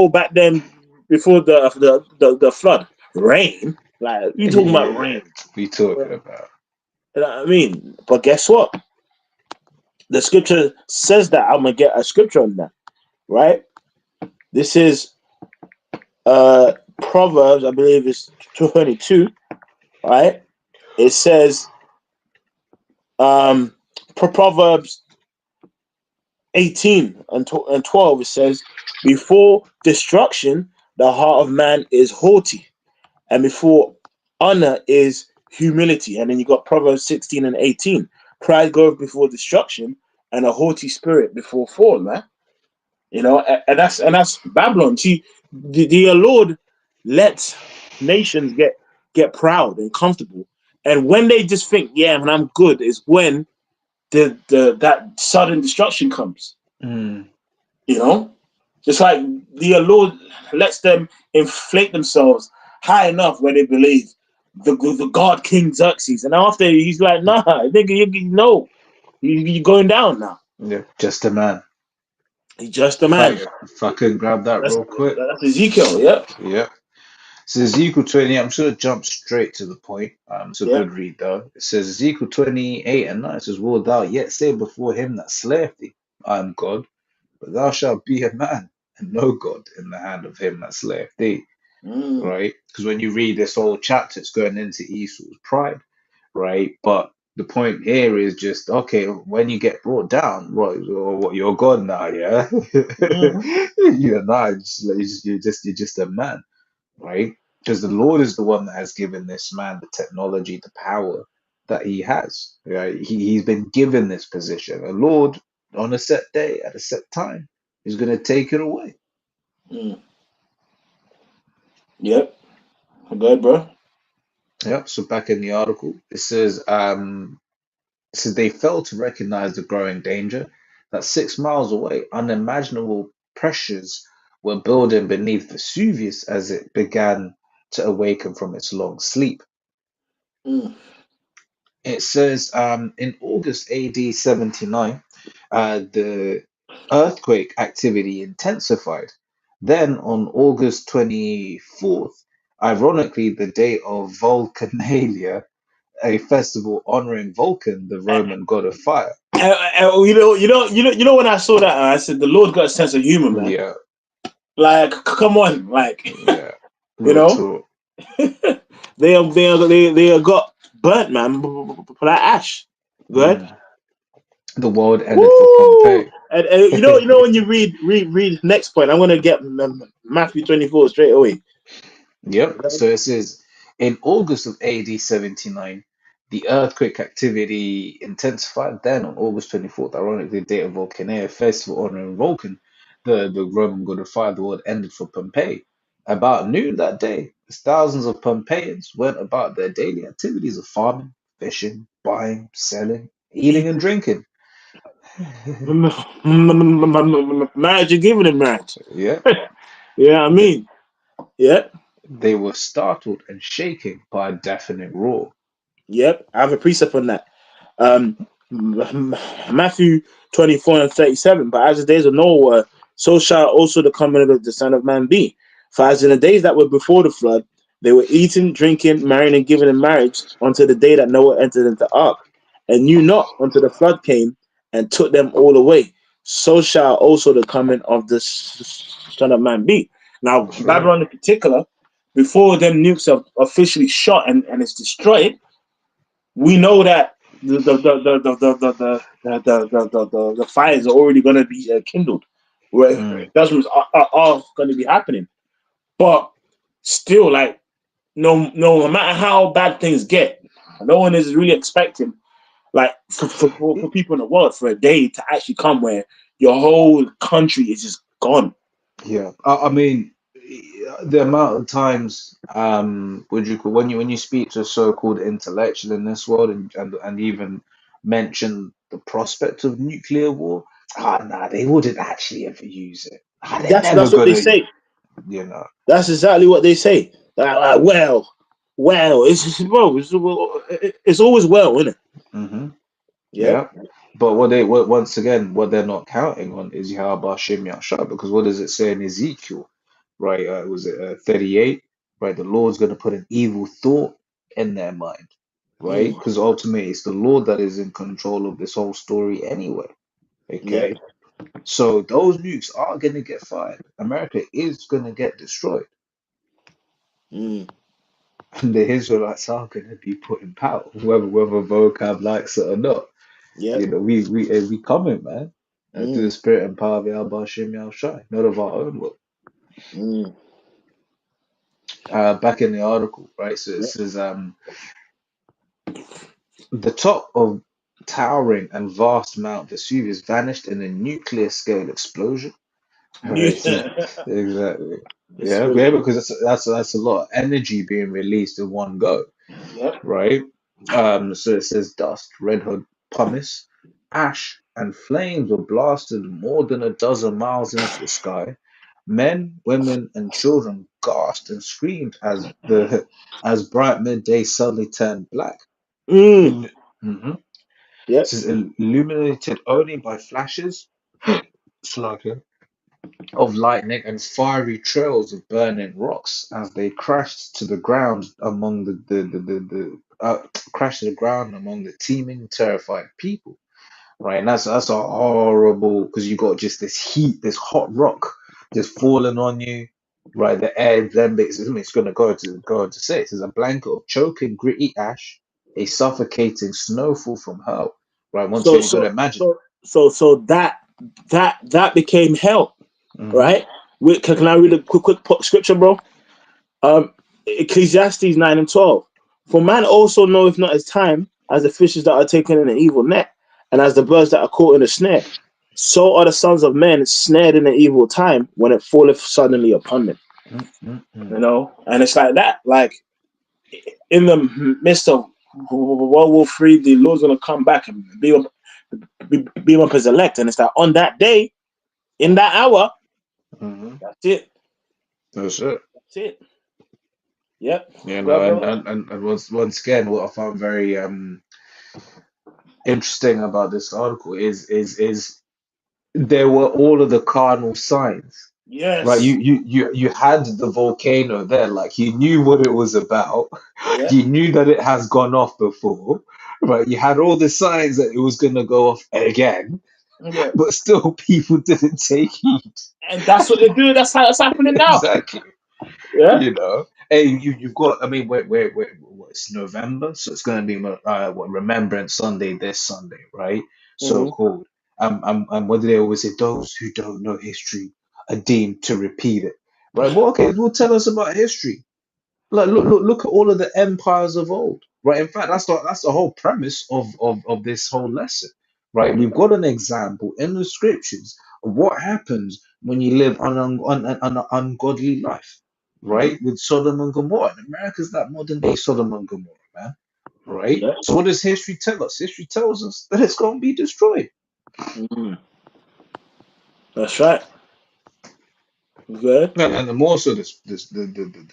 back then before the flood, rain. Like, you talking about yeah, rain? we talking Bro. about. You know what I mean? But guess what? The scripture says that. I'm gonna get a scripture on that, right? This is Proverbs, I believe it's 22, right? It says Proverbs 18 and 12, it says, before destruction, the heart of man is haughty, and before honor is humility. And then you got Proverbs 16 and 18. Pride goeth before destruction, and a haughty spirit before fall, man. And that's Babylon. See, the Lord lets nations get proud and comfortable. And when they just think, yeah, man, I'm good, is when the that sudden destruction comes. Mm. You know, it's like the Lord lets them inflate themselves high enough where they believe the God King Xerxes, and after he's like, nah, nigga, no, you're going down now. Yeah, just a man. He's just a If I man. if I could grab that That's real quick. that's Ezekiel. Yeah, Yeah. So Ezekiel 20, I'm just gonna jump straight to the point. It's a yeah. good read though. It says Ezekiel 28 and 9 it says, will thou yet say before him that slayeth thee, I am God, but thou shalt be a man, and no God in the hand of him that slayeth thee. Mm. Right? Because when you read this whole chapter, it's going into Esau's pride, right? But the point here is just okay, when you get brought down, right? What you're God now, yeah? Mm. You're not, you're just a man, right? Because the Lord is the one that has given this man the technology, the power that he has. Right? He's been given this position. The Lord, on a set day, at a set time, is going to take it away. Mm. Yep. Good, bro. Yep. So back in the article, it says, So they failed to recognize the growing danger that 6 miles away, unimaginable pressures were building beneath Vesuvius as it began to awaken from its long sleep. Mm. It says in August AD 79, the earthquake activity intensified. Then on August 24th, ironically, the day of Vulcanalia, a festival honoring Vulcan, the Roman god of fire. When I saw that, I said, the Lord got a sense of humor, man. Yeah, Like, come on, like, yeah, you real know, talk. they got burnt, man, for that ash. Good. Mm. The world ended for Woo! Pompeii. And when you read next point, I'm gonna get Matthew 24 straight away. Yep. So it says in August of AD 79, the earthquake activity intensified. Then on August 24th, ironically, the date of Vulcania, festival honoring Vulcan, the Roman god of fire, the world ended for Pompeii. About noon that day, as thousands of Pompeians went about their daily activities of farming, fishing, buying, selling, eating, and drinking. Marriage, you're giving it marriage. Yeah. Yeah, I Th- mean, yeah, They were startled and shaken by a deafening roar. yep. I have a precept on that. Um, Matthew 24 and 37. But as the days of Noah were, so shall also the coming of the Son of Man be. For as in the days that were before the flood, they were eating, drinking, marrying, and giving in marriage until the day that Noah entered into the ark, and knew not until the flood came and took them all away. So shall also the coming of the Son of Man be. Now, That's right. Babylon in particular, before them nukes are officially shot and it's destroyed, we know that the fires are already going to be kindled, where Mm, judgments are going to be happening. But still, like no matter how bad things get, no one is really expecting like for people in the world for a day to actually come where your whole country is just gone. yeah. I mean, the amount of times would you when you speak to a so-called intellectual in this world and even mention the prospect of nuclear war, nah, they wouldn't actually ever use it. They're never That's what they gonna, say. you know. That's exactly what they say. Well, it's just, bro, it's always well, isn't it? Hmm. Yep. Yeah. But once again, what they're not counting on is Yahweh Shem Yahshua, because what does it say in Ezekiel? Right? Was it 38? Right? The Lord's going to put an evil thought in their mind, right? Mm, Because ultimately, it's the Lord that is in control of this whole story anyway. yep. Okay, so those nukes are going to get fired. America is going to get destroyed, Mm, and the Israelites are going to be put in power, whether vocab likes it or not. yep. You know, we coming, man. Through the Mm, spirit and power of Yahweh Shem Yahushai, not of our own will. mm, Back in the article, right? So it yep. says the top of towering and vast Mount Vesuvius vanished in a nuclear scale explosion. All right, it says exactly. It's Yeah, really, yeah, because that's a lot of energy being released in one go, yep. right? So it says dust, red hot pumice, ash, and flames were blasted more than a dozen miles into the sky. Men, women, and children gasped and screamed as bright midday suddenly turned black. Mm, Mhm. It yep. says illuminated only by flashes, slugger, of lightning and fiery trails of burning rocks as they crashed to the ground among crashed to the ground among the teeming, terrified people. Right, and that's a horrible because you got just this heat, this hot rock just falling on you. Right, the air then it's going to go to say it is a blanket of choking, gritty ash, a suffocating snowfall from hell. Right, once So again, you got to so imagine. so that became hell, Hmm. right? Can I read a quick scripture, bro? Um, Ecclesiastes 9 and 12. For man also knoweth not his time, as the fishes that are taken in an evil net, and as the birds that are caught in a snare. So are the sons of men snared in an evil time when it falleth suddenly upon them. Mm-mm-mm. And it's like that. Like in the midst of World War III, the Lord's gonna come back and be up as elect, and it's that on that day, in that hour, Hmm. that's it. That's it. That's it. Yep. You Go know, ahead, brother. and once again, what I found very interesting about this article is there were all of the cardinal signs. Right, Yes. you had the volcano there, like you knew what it was about. Yeah. You knew that it has gone off before, right? You had all the signs that it was gonna go off again, Yeah. but still people didn't take heed. And that's what they do. That's how it's happening now. Exactly. Yeah. You know, hey, you've got. I mean, it's November, so it's gonna be what Remembrance Sunday this Sunday, right? So Mm-hmm. called. What do they always say? Those who don't know history are deemed to repeat it, right? Well, okay, well, tell us about history. Like, look at all of the empires of old, right? In fact, that's the whole premise of this whole lesson, right? We've got an example in the scriptures of what happens when you live an ungodly life, Mm-hmm. right? With Sodom and Gomorrah. And America's that modern day Sodom and Gomorrah, man, right? Yeah. So what does history tell us? History tells us that it's going to be destroyed. Mm-hmm. That's right. Good. And the more so the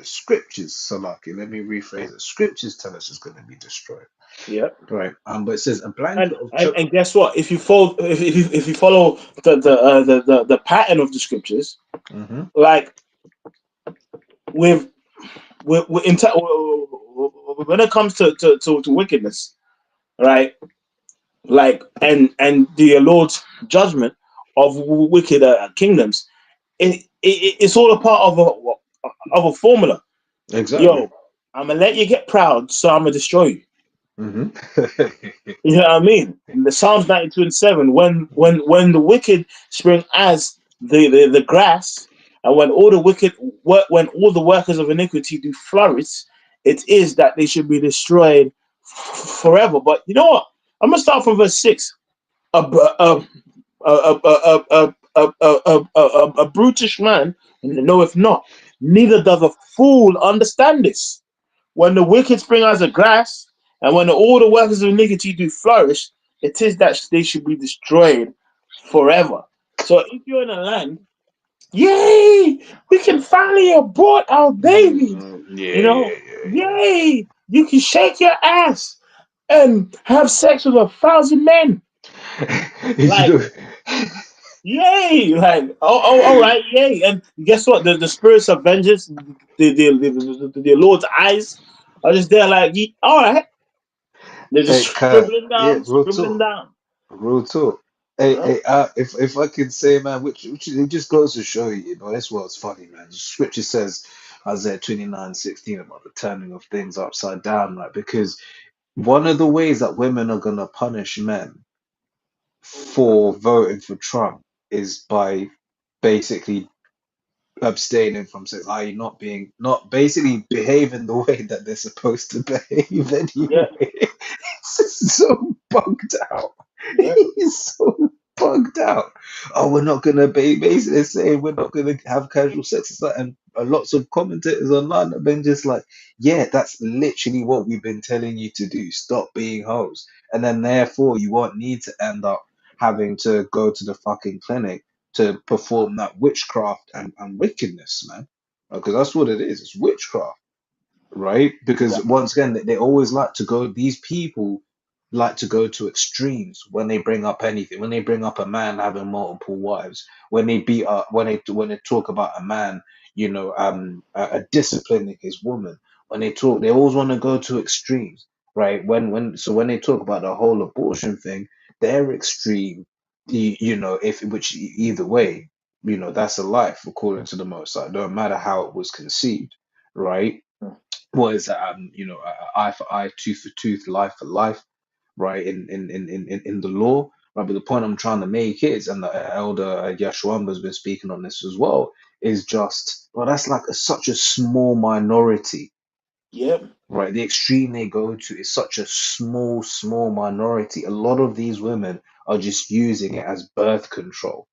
scriptures, Salaki, let me rephrase it. Scriptures tell us it's going to be destroyed. Yeah. Right. But it says a And, blanket of and and guess what? If you follow the pattern of the scriptures, hmm like with with when it comes to wickedness, right? Like and the Lord's judgment of wicked kingdoms, it's all a part of a formula. Exactly. Yo, I'm gonna let you get proud, so I'm gonna destroy you. hmm You know what I mean? In the Psalms 92:7, when the wicked spring as the grass, and when all the wicked work, when all the workers of iniquity do flourish, it is that they should be destroyed forever. But you know what? I'm gonna start from verse 6. A a brutish man knoweth not, neither doth a fool understand this. When the wicked spring as a grass, and when all the workers of iniquity do flourish, it is that they should be destroyed forever. So if you're in a land, yay, we can finally abort our babies. You Yeah, know, yeah, yeah, yay, you can shake your ass and have sex with 1,000 men. yeah. You Like, know, yay, like, oh, all right, yay. And guess what? The spirits of vengeance, the Lord's eyes are just there, like, all right. They're just hey, Kai, scribbling yeah, down, real scribbling talk, down. real talk. You Hey, know? if I could say, man, which it just goes to show you, this world's funny, man. Scripture says Isaiah 29:16 about the turning of things upside down, right? Because one of the ways that women are gonna punish men for voting for Trump is by basically abstaining from sex, i.e., not basically behaving the way that they're supposed to behave Yeah, anyway. It's just so bugged out. yeah, He's so bugged out. Oh, we're not gonna be basically saying we're not gonna have casual sex. It's like, and lots of commentators online have been just like, yeah, that's literally what we've been telling you to do. Stop being hoes. And then therefore you won't need to end up having to go to the fucking clinic to perform that witchcraft and wickedness, man. Because that's what it is. It's witchcraft, right? Because exactly. once again, they always like to go, these people like to go to extremes when they bring up anything. When they bring up a man having multiple wives, when they beat up, when they talk about a man, disciplining his woman. When they talk, they always want to go to extremes, right? When they talk about the whole abortion thing, they're extreme. If which either way, that's a life according to the Most High. No matter how it was conceived, right? What is that? Eye for eye, tooth for tooth, life for life, right? In the law, right? But the point I'm trying to make is, and the elder Yashuamba has been speaking on this as well, is just, well, that's like such a small minority, Yep. right? The extreme they go to is such a small minority. A lot of these women are just using it as birth control.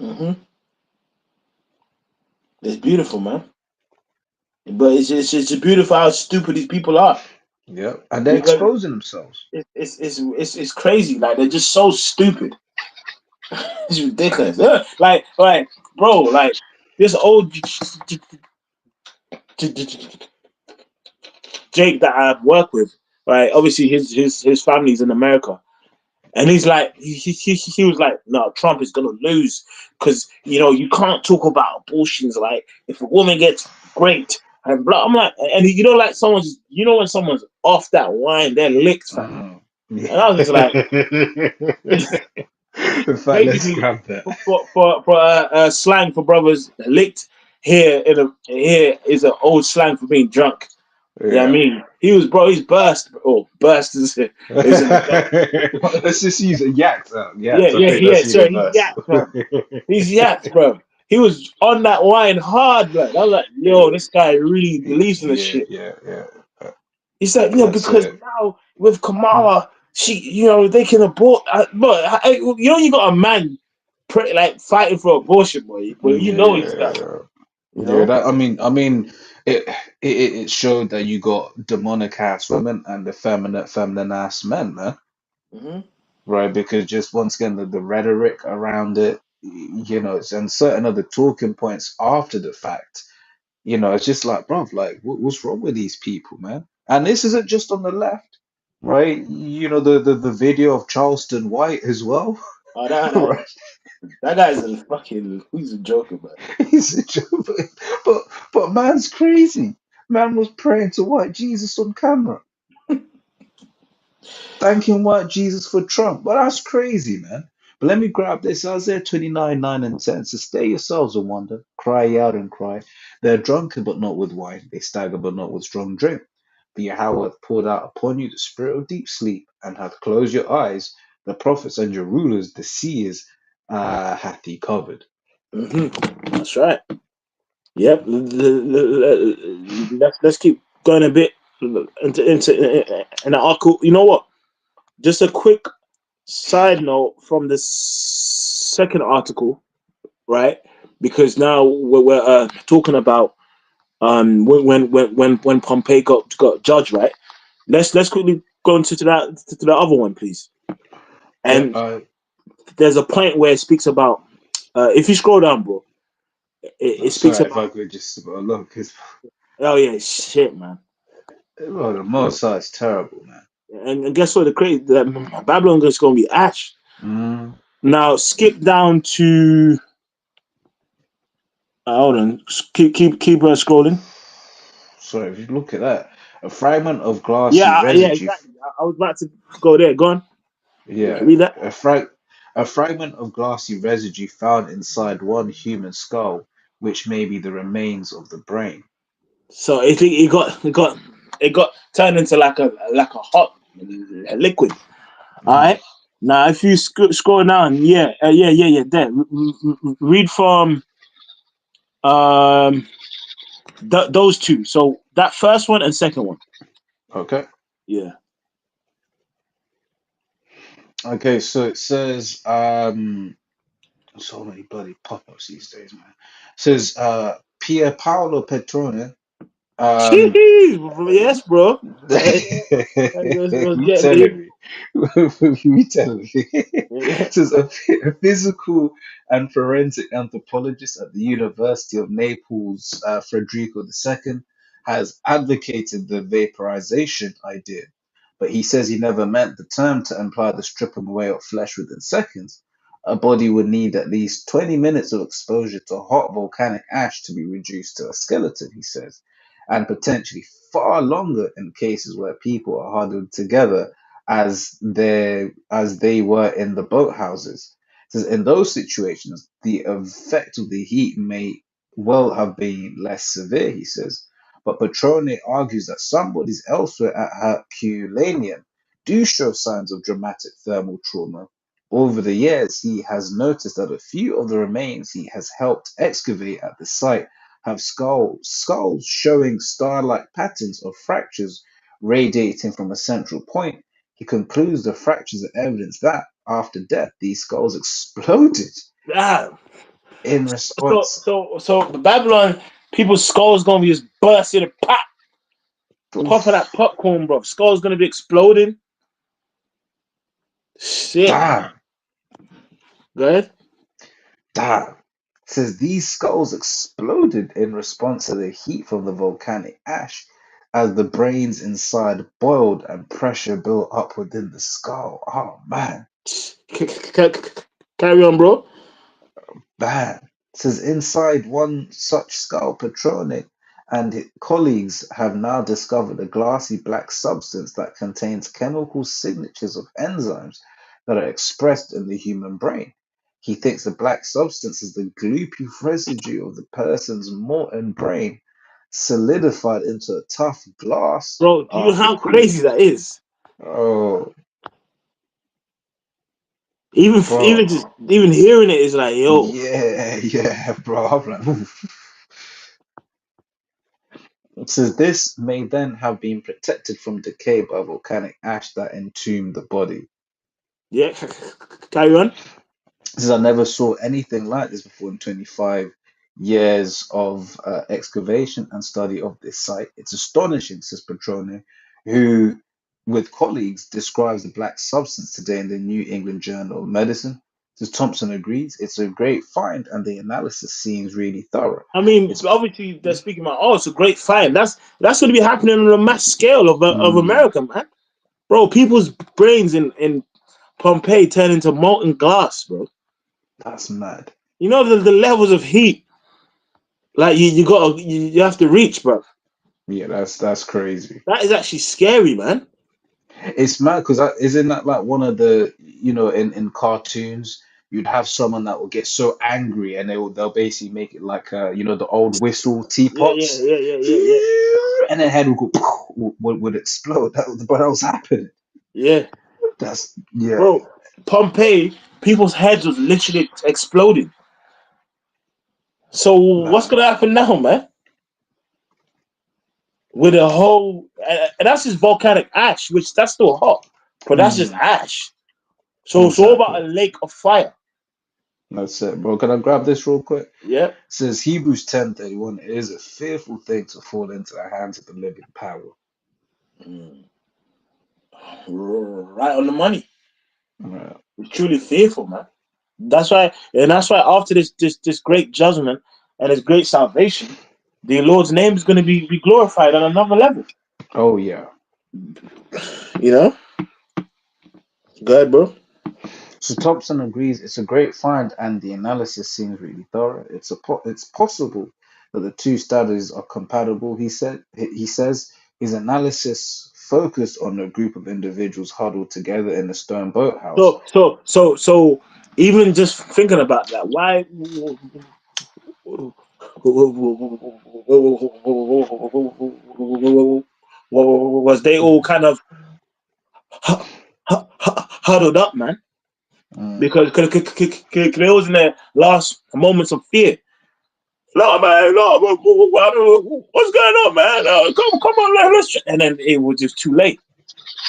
Mm-hmm. It's beautiful, man. But it's just beautiful how stupid these people are. Yeah, and they're because exposing themselves. it's crazy. Like they're just so stupid. It's ridiculous. Like bro, like this old Jake that I work with, right? Obviously, his family's in America, and he's like, he was like, no, Trump is gonna lose because you can't talk about abortions. Like if a woman gets raped and blah, I'm like, and like someone's, when someone's off that wine, they're licked, fam. Yeah. And I was just like, In fact, let's basically, grab that. for slang for brothers, licked here is an old slang for being drunk. Yeah, I Yeah. mean, he's burst. Oh, burst is Let's just use a yaks out. yeah, Yaks. I yeah, think yeah. that's Sorry, even he's worse. yacked, bro. He's yacked, bro. He was on that wine hard, bro. I was like, yo, this guy really believes in this Yeah, shit. yeah, yeah. He said, That's because it. now with Kamala, they can abort. But you got a man, like fighting for abortion, boy. Well, he's done. Yeah. You Yeah, know. that I mean, it showed that you got demonic ass women and the feminine ass men, man. Hmm. Right? Because just once again, the rhetoric around it, and certain other talking points after the fact, it's just like, bruv, like, what's wrong with these people, man? And this isn't just on the left, right? The video of Charleston White as well, Oh, right? that guy's a fucking. He's a joker, man. He's a joke, but man's crazy. Man was praying to white Jesus on camera, thanking white Jesus for Trump. But that's crazy, man. But let me grab this Isaiah 29, 9 and 10. So stay yourselves and wonder, cry out and cry. They're drunken, but not with wine. They stagger, but not with strong drink. For Yahweh hath poured out upon you the spirit of deep sleep, and hath closed your eyes. The prophets and your rulers, the seers, hath he covered. That's right. Yep. Let's keep going a bit into an article. You know what? Just a quick side note from the second article, right? Because now we're talking about when Pompey got judged, right? Let's quickly go into to the other one, please. Yeah, And there's a point where it speaks about if you scroll down, bro, it speaks sorry if about I could just look, because oh yeah, shit, man. well, the Mossad is terrible, man. And guess what? Babylon is going to be ash. Mm. Now skip down to hold on. Keep scrolling. So if you look at that, a fragment of glassy Yeah, residue. exactly. I was about to go there. Go on. Yeah, Read that. a fragment of glassy residue found inside one human skull, which may be the remains of the brain. So it got turned into like a hot liquid. All Mm. right. Now, if you scroll down, yeah. There, read from um those two. So that first one and second one. Okay. Yeah. Okay, so it says so many bloody pop-ups these days, man. It says Pier Paolo Petrone. Um Yes, bro. It was you getting telling in. me? You telling me? It says a physical and forensic anthropologist at the University of Naples, Federico II, has advocated the vaporization idea, but he says he never meant the term to imply the stripping away of flesh within seconds. A body would need at least 20 minutes of exposure to hot volcanic ash to be reduced to a skeleton, he says, and potentially far longer in cases where people are huddled together as they were in the boathouses. It says in those situations, the effect of the heat may well have been less severe, he says. But Petrone argues that some bodies elsewhere at Herculaneum do show signs of dramatic thermal trauma. Over the years, he has noticed that a few of the remains he has helped excavate at the site have skulls showing star-like patterns of fractures radiating from a central point. He concludes the fractures are evidence that, after death, these skulls exploded Ah, in so response. so so the Babylon people's skulls gonna be just bursting and pop. Popping that popcorn, bro. Skull's gonna be exploding. Shit. Damn. Go ahead. Damn. Says these skulls exploded in response to the heat from the volcanic ash as the brains inside boiled and pressure built up within the skull. Oh man. Carry on, bro. Bad. Says inside one such skull, Petrone and his colleagues have now discovered a glassy black substance that contains chemical signatures of enzymes that are expressed in the human brain. He thinks the black substance is the gloopy residue of the person's molten brain, solidified into a tough glass Bro, do you know after how cooling. crazy that is? Oh, Even bro. just even hearing it is like, yo, Yeah, yeah, bro. I'm like, oof. It says this may then have been protected from decay by volcanic ash that entombed the body. yeah, carry on. It says I never saw anything like this before in 25 years of excavation and study of this site. It's astonishing, says Petrone, who, with colleagues, describes the black substance today in the New England Journal of Medicine. Says Thompson agrees it's a great find and the analysis seems really thorough. I mean, It's obviously they're speaking about, oh, it's a great find. That's going to be happening on a mass scale of mm, America, man. Bro, people's brains in Pompeii turn into molten glass, bro. that's mad. You know the levels of heat, like you have to reach, bro. Yeah, that's crazy. That is actually scary, man. It's mad because isn't that like one of the in cartoons you'd have someone that will get so angry and they'll basically make it like the old whistle Yeah, yeah, teapots, yeah, yeah, yeah, yeah, and then head would go would explode. But that was happening. yeah, That's yeah. bro. Pompeii, people's heads was literally exploding. So what's Nah. gonna happen now, man? With a whole, and that's just volcanic ash, which that's still hot, but that's just Mm, ash. So it's all about exactly. a lake of fire. That's it, bro. Can I grab this real quick? Yeah. Says Hebrews 10:31, it is a fearful thing to fall into the hands of the living power. Mm. Right on the money. Right. It's truly fearful, man. That's why after this great judgment and this great salvation, the Lord's name is going to be glorified on another level. Oh yeah. You know, good, bro. So Thompson agrees it's a great find and the analysis seems really thorough. It's possible that the two studies are compatible, he says his analysis focused on a group of individuals huddled together in a stone boathouse. So, even just thinking about that, why was they all kind of huddled up, man? Mm, Because they was in their last moments of fear. No, man, no, what's going on, man? Come on, let's. And then it was just too late.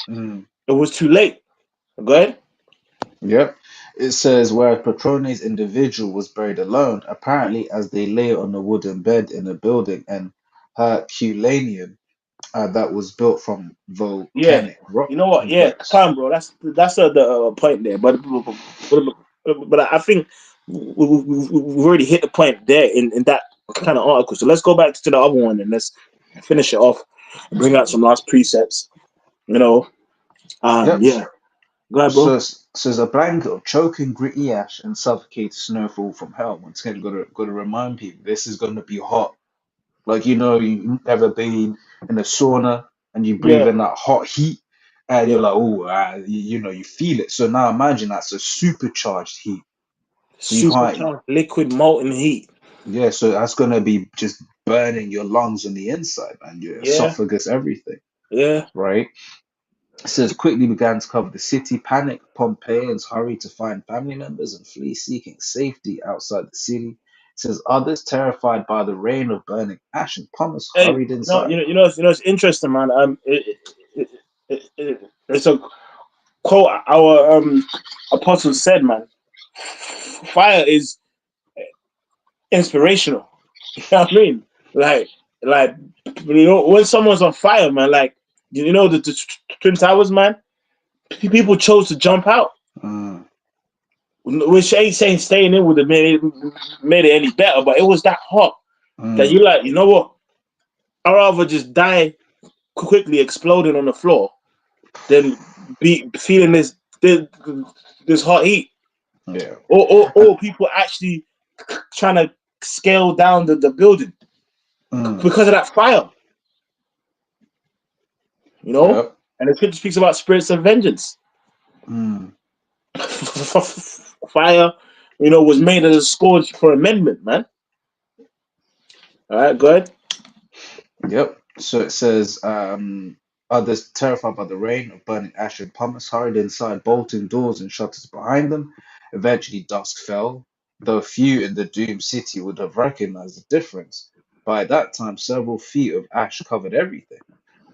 mm. It was too late. Go ahead. Yep. It says whereas Petrone's individual was buried alone, apparently as they lay on a wooden bed in a building in Herculaneum that was built from Yeah, volcanic rock you know what? Yeah, bricks. calm, bro. That's the point there. But I think we've already hit the point there in that kind of article. So let's go back to the other one and let's finish it off and bring out some last precepts. You know, Yep. yeah. Go ahead, bro. So there's a blanket of choking gritty ash and suffocating snowfall from hell. Once again, gotta remind people this is gonna be hot. Like you've ever been in a sauna and you breathe Yeah, in that hot heat and you're yeah. like, oh, you feel it. So now imagine that's a supercharged heat. So you can't, Supercharged liquid molten heat. yeah. So that's gonna be just burning your lungs on the inside and your Yeah, esophagus, everything, yeah. right? Says quickly began to cover the city. Panicked Pompeians hurried to find family members and flee, seeking safety outside the city. Says others, terrified by the rain of burning ash and pumice, Hey, hurried no, inside. it's interesting, man. It's a quote our apostle said, man. Fire is inspirational. You know what I mean? Like like, when someone's on fire, man, like, the Twin Towers, man, people chose to jump out. Which ain't saying staying in would have made it any better, but it was that hot that you're like, you know what? I'd rather just die quickly, exploding on the floor, than be feeling this hot heat. Yeah. Or people actually trying to scale down the building because of that fire. Yep. And the scripture speaks about spirits of vengeance. Fire, was made as a scourge for amendment, man. All right, go ahead. Yep. So it says, others terrified by the rain of burning ash and pumice hurried inside, bolting doors and shutters behind them. Eventually, dusk fell, though few in the doomed city would have recognized the difference. By that time, several feet of ash covered everything.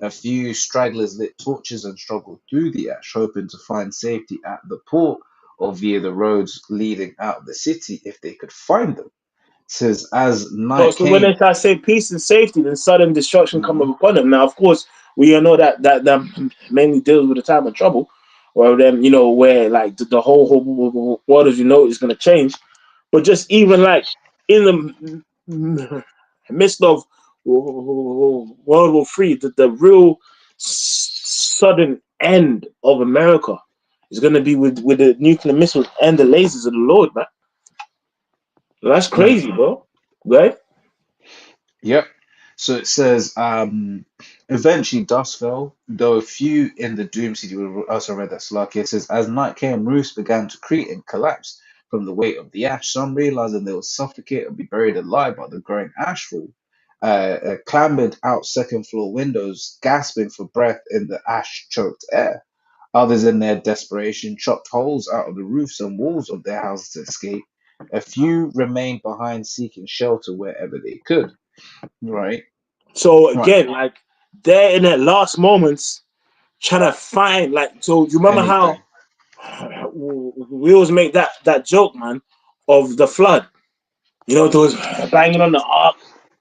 A few stragglers lit torches and struggled through the ash, hoping to find safety at the port or via the roads leading out of the city if they could find them. It says, as night So when they came, start saying peace and safety, then sudden destruction come Mhm. upon them. Now, of course, we all know that mainly deals with the time of trouble, or then where like the whole world, as is going to change. But just even like in the midst of World War III, the real sudden end of America is going to be with the nuclear missiles and the lasers of the Lord, man. That's Mm. crazy, bro. Right? Yep. So it says, eventually dusk fell, though a few in the Doom City were also read that Slucky. It says, as night came, roofs began to creak and collapse from the weight of the ash. Some realizing they would suffocate or be buried alive by the growing ashfall, clambered out second floor windows, gasping for breath in the ash choked air. Others, in their desperation, chopped holes out of the roofs and walls of their houses to escape. A few remained behind, seeking shelter wherever they could. Right. So Right. again, like they're in that last moments trying to find so you remember how Anything. we always make that joke, man, of the flood. Those banging on the ark,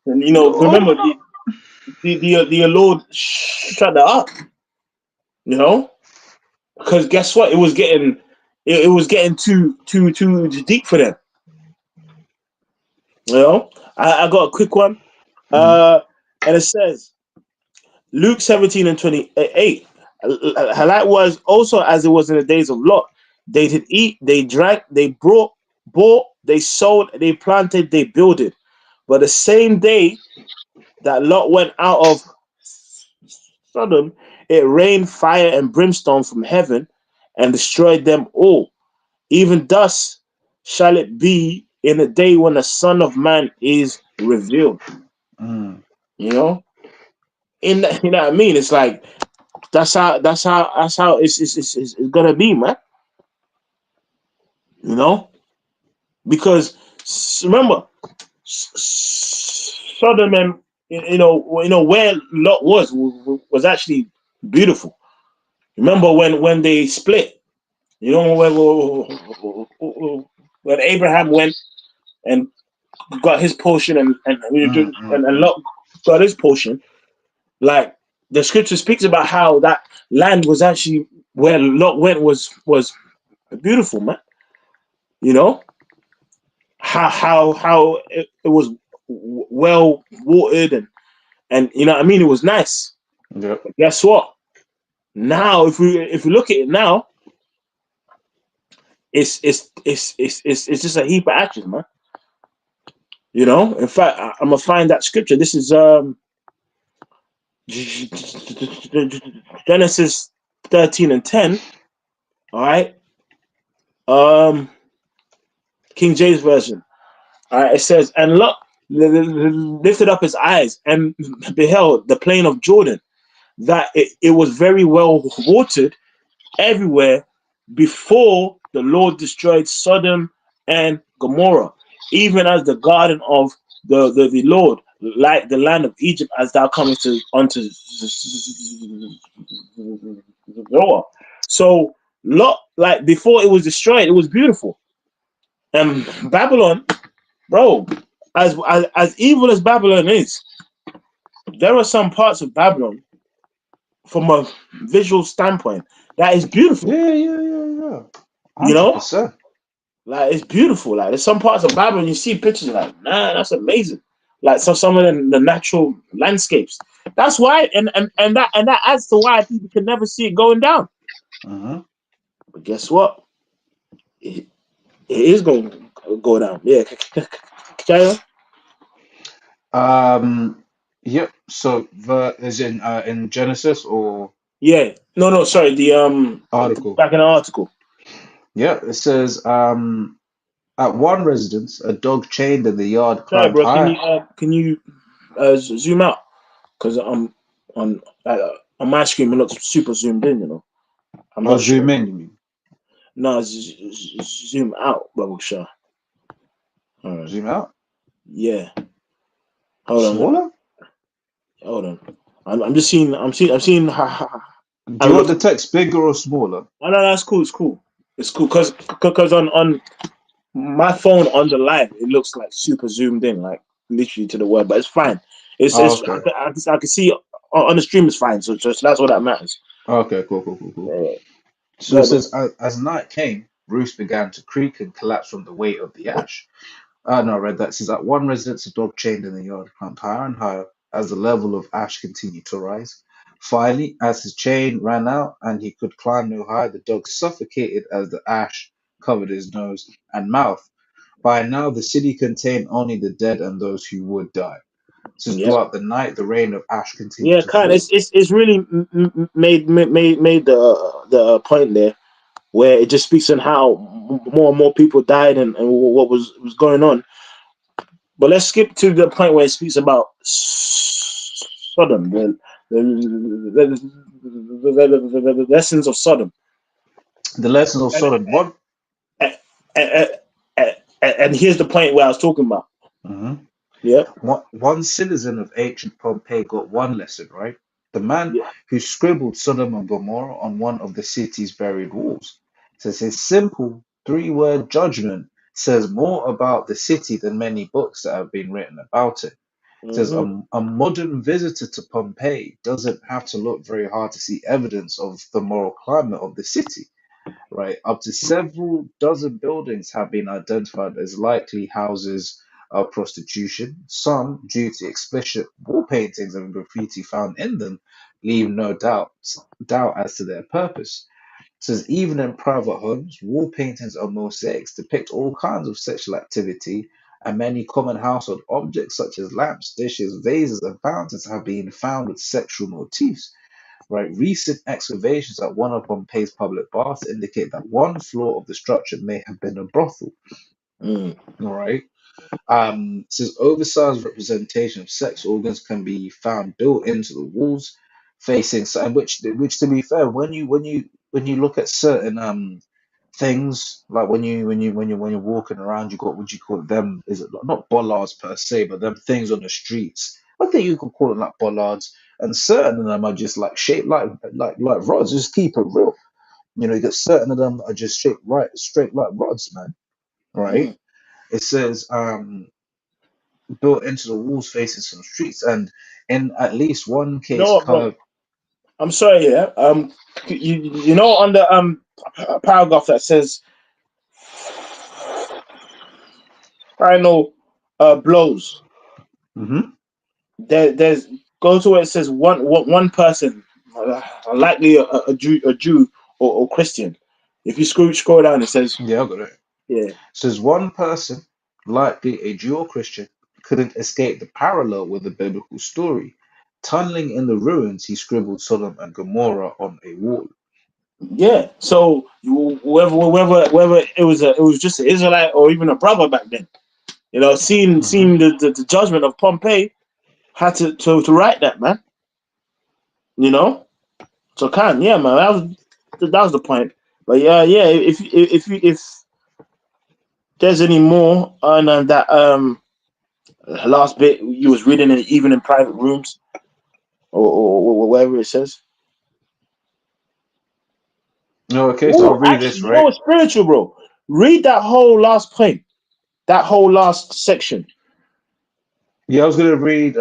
and remember Oh, the Lord shut the ark. Because guess what? It was getting too deep for them. I got a quick one. mhm. And it says Luke 17:28. Likewise, also as it was in the days of Lot, they did eat, they drank, they bought, they sold, they planted, they builded. But the same day that Lot went out of Sodom, it rained fire and brimstone from heaven and destroyed them all. Even thus shall it be in the day when the Son of Man is revealed. Mm. You know, you know what I mean? It's like that's how it's gonna be, man. You know, because remember, Sodom and where Lot was actually beautiful. Remember when they split? When Abraham went and got his portion and Mm. Lot got his portion. Like the scripture speaks about how that land was actually where Lot went was beautiful, man. You know how it was well watered and you know what I mean. It was nice. Yep. But guess what? Now, if we look at it now, it's just a heap of action, man. In fact, I'm gonna find that scripture. This is Genesis 13:10. All right, um, King James version. All right, it says, and look, lifted up his eyes and beheld the plain of Jordan, that it was very well watered everywhere before the Lord destroyed Sodom and Gomorrah, even as the garden of the Lord, like the land of Egypt, as thou comest unto Noah. So Lot, like before it was destroyed, it was beautiful. And Babylon, bro, as evil as Babylon is, there are some parts of Babylon from a visual standpoint that is beautiful. Yeah. You know, 100%. like it's beautiful. Like there's some parts of Babylon you see pictures like, man, that's amazing. Like some of the natural landscapes. That's why, and that adds to why people can never see it going down. Uh-huh. But guess what? It, it is going to go down. Yeah, carry on. Yep. So the is in Genesis or Yeah. No, sorry. article. Back in the article. Yeah, it says at one residence, a dog chained in the yard Sorry, climbed bro. Can high. you zoom out? Because I'm on my screen. It looks super zoomed in. I'm Or not zoom sure. in, you mean? No, zoom out, Bubble Shah. All right. Zoom out? Yeah. Hold on. Smaller? Hold on. I'm just seeing. I'm seeing how Do it you want looks. the text bigger or smaller? Oh, no, that's cool. It's cool. It's cool because on my phone on the live, it looks like super zoomed in, like literally to the word. But it's fine. Oh, It's okay. I can see on the stream. It's fine. So that's what that matters. Okay, cool. Yeah. So it Go, bro. says, as night came, roofs began to creak and collapse from the weight of the ash. No, I read that. It says, at one residence, a dog chained in the yard climbed higher and higher as the level of ash continued to rise. Finally, as his chain ran out and he could climb no higher, the dog suffocated as the ash covered his nose and mouth. By now, the city contained only the dead and those who would die. Since Yeah. throughout the night, the rain of ash continued Yeah, to kind. fall. It's really made the point there where it just speaks on how more and more people died and what was going on. But let's skip to the point where it speaks about Sodom, the lessons of Sodom. The lessons of And, Sodom. What? and, and here's the point where I was talking about. Mhm. Yeah, One citizen of ancient Pompeii got one lesson, right? The man yeah. who scribbled Sodom and Gomorrah on one of the city's buried walls. Says his simple three-word judgment says more about the city than many books that have been written about it. Says Mm-hmm. a modern visitor to Pompeii doesn't have to look very hard to see evidence of the moral climate of the city, right? Up to several dozen buildings have been identified as likely houses of prostitution. Some, due to explicit wall paintings and graffiti found in them, leave no doubt as to their purpose. It says even in private homes, wall paintings or mosaics depict all kinds of sexual activity, and many common household objects such as lamps, dishes, vases, and fountains have been found with sexual motifs. Right, recent excavations at one of Pompeii's public baths indicate that one floor of the structure may have been a brothel. Mm. All right. Says oversized representation of sex organs can be found built into the walls, facing and which to be fair, when you look at certain things like when you're walking around, you got what you call them, is it not bollards per se, but them things on the streets. I think you could call it like bollards, and certain of them are just like shaped like rods. Just keep it real. You get certain of them that are just shaped right straight like rods, man. Right? Mm. It says built into the walls facing some streets, and in at least one You know case, what, bro? curved. I'm sorry. Yeah. You know on the paragraph that says final blows. Hmm. There's go to where it says one person, likely a Jew or Christian. If you scroll down, it says Yeah, I got it. yeah, Says one person, likely a Jew or Christian, couldn't escape the parallel with the biblical story. Tunneling in the ruins, he scribbled Sodom and Gomorrah on a wall. yeah. So whether it was just an Israelite or even a brother back then, Hmm. seeing the judgment of Pompey had to write that, man. You know, so yeah, man, that was the point. But yeah. If there's any more on that last bit you was reading it even in private rooms or wherever it says. No, okay, so I'll Oh, read actually, this, right? what's spiritual, bro? Read that whole last point, that whole last section. Yeah, I was gonna read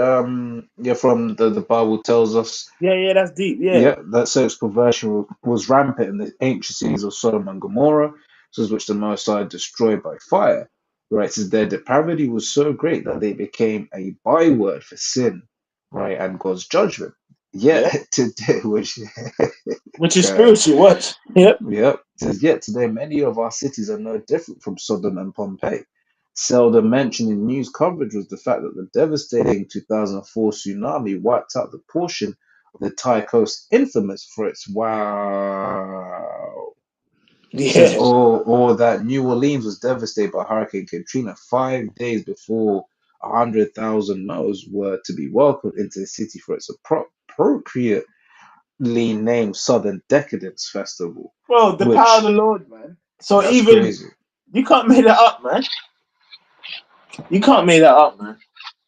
yeah from the Bible tells us Yeah, that's deep. Yeah, yeah that sex perversion was rampant in the ancient cities of Sodom and Gomorrah, says which the Most High destroyed by fire. Right, says their depravity was so great that they became a byword for sin, right, and God's judgment. Yet yeah. today, which Which is uh, spiritual. What? Yep. yep. It says, yet today, many of our cities are no different from Sodom and Pompeii. Seldom mentioned in news coverage was the fact that the devastating 2004 tsunami wiped out the portion of the Thai coast infamous for its wow. It says, Yeah. or that New Orleans was devastated by Hurricane Katrina 5 days before 100,000 Mo's were to be welcomed into the city for its appropriately named Southern Decadence Festival, Bro, the power of which the Lord, man. So that's even crazy. you can't make that up, man. You can't make that up, man.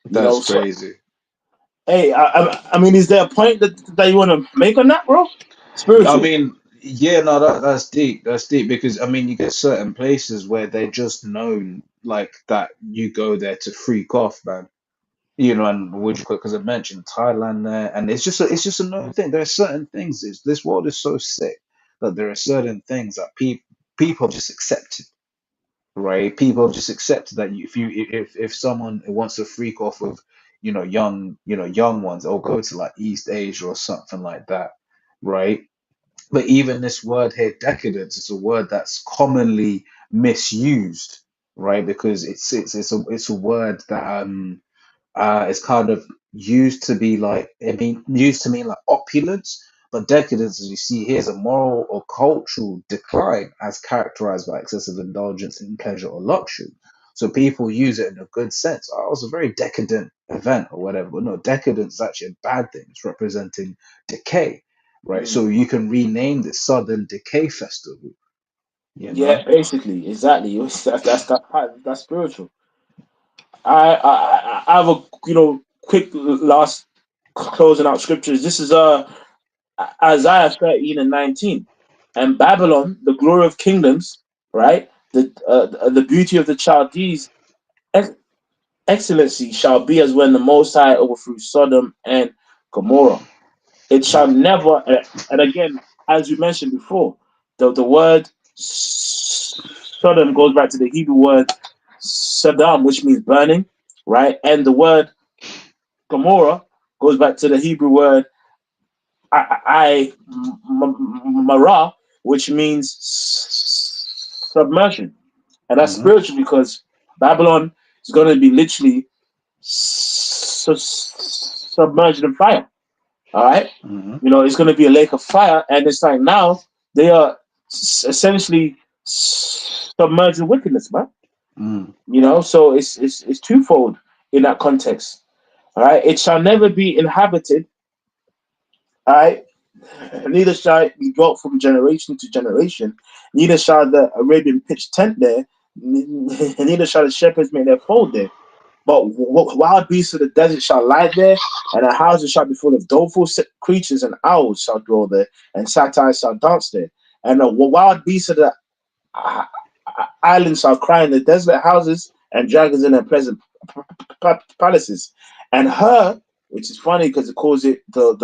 You That's know. So crazy. hey, I mean, is there a point that you want to make on that, bro? I Spiritual. mean, yeah, no, that's deep. That's deep because I mean, you get certain places where they're just known like that. You go there to freak off, man. You know, and would you because I mentioned Thailand there, and it's just a known thing. There are certain things. This world is so sick that there are certain things that people have just accepted, right? People have just accepted that if someone wants to freak off with young ones, or go to like East Asia or something like that, right? But even this word here, decadence, is a word that's commonly misused, right? Because it's a word that it's kind of used to be like, used to mean like opulence, but decadence, as you see here, is a moral or cultural decline as characterized by excessive indulgence in pleasure or luxury. So people use it in a good sense. Oh, it was a very decadent event or whatever. But no, decadence is actually a bad thing. It's representing decay, right? Mm. So you can rename this Southern Decay Festival, you Yeah, know? basically, exactly. That's spiritual. I have a quick last closing out scriptures. This is Isaiah 13:19, and Babylon, the glory of kingdoms, right? The beauty of the Chaldees, ex- excellency shall be as when the Most High overthrew Sodom and Gomorrah. It shall never, and again, as you mentioned before, the word Sodom goes back to the Hebrew word Saddam, which means burning, right? And the word Gomorrah goes back to the Hebrew word Mara, which means submersion. And that's Hmm. spiritual because Babylon is going to be literally submerged in fire. All right. Hmm. It's going to be a lake of fire. And it's like now they are essentially submerged in wickedness, man. Mm. So it's twofold in that context. All right. It shall never be inhabited. All right. Neither shall it be dwelt from generation to generation. Neither shall the Arabian pitch tent there. Neither shall the shepherds make their fold there. But wild beasts of the desert shall lie there, and the houses shall be full of doleful creatures, and owls shall dwell there, and satyrs shall dance there. And the wild beasts of the uh, islands shall cry in the desolate houses, and dragons in their pleasant palaces. And her, which is funny because it calls it the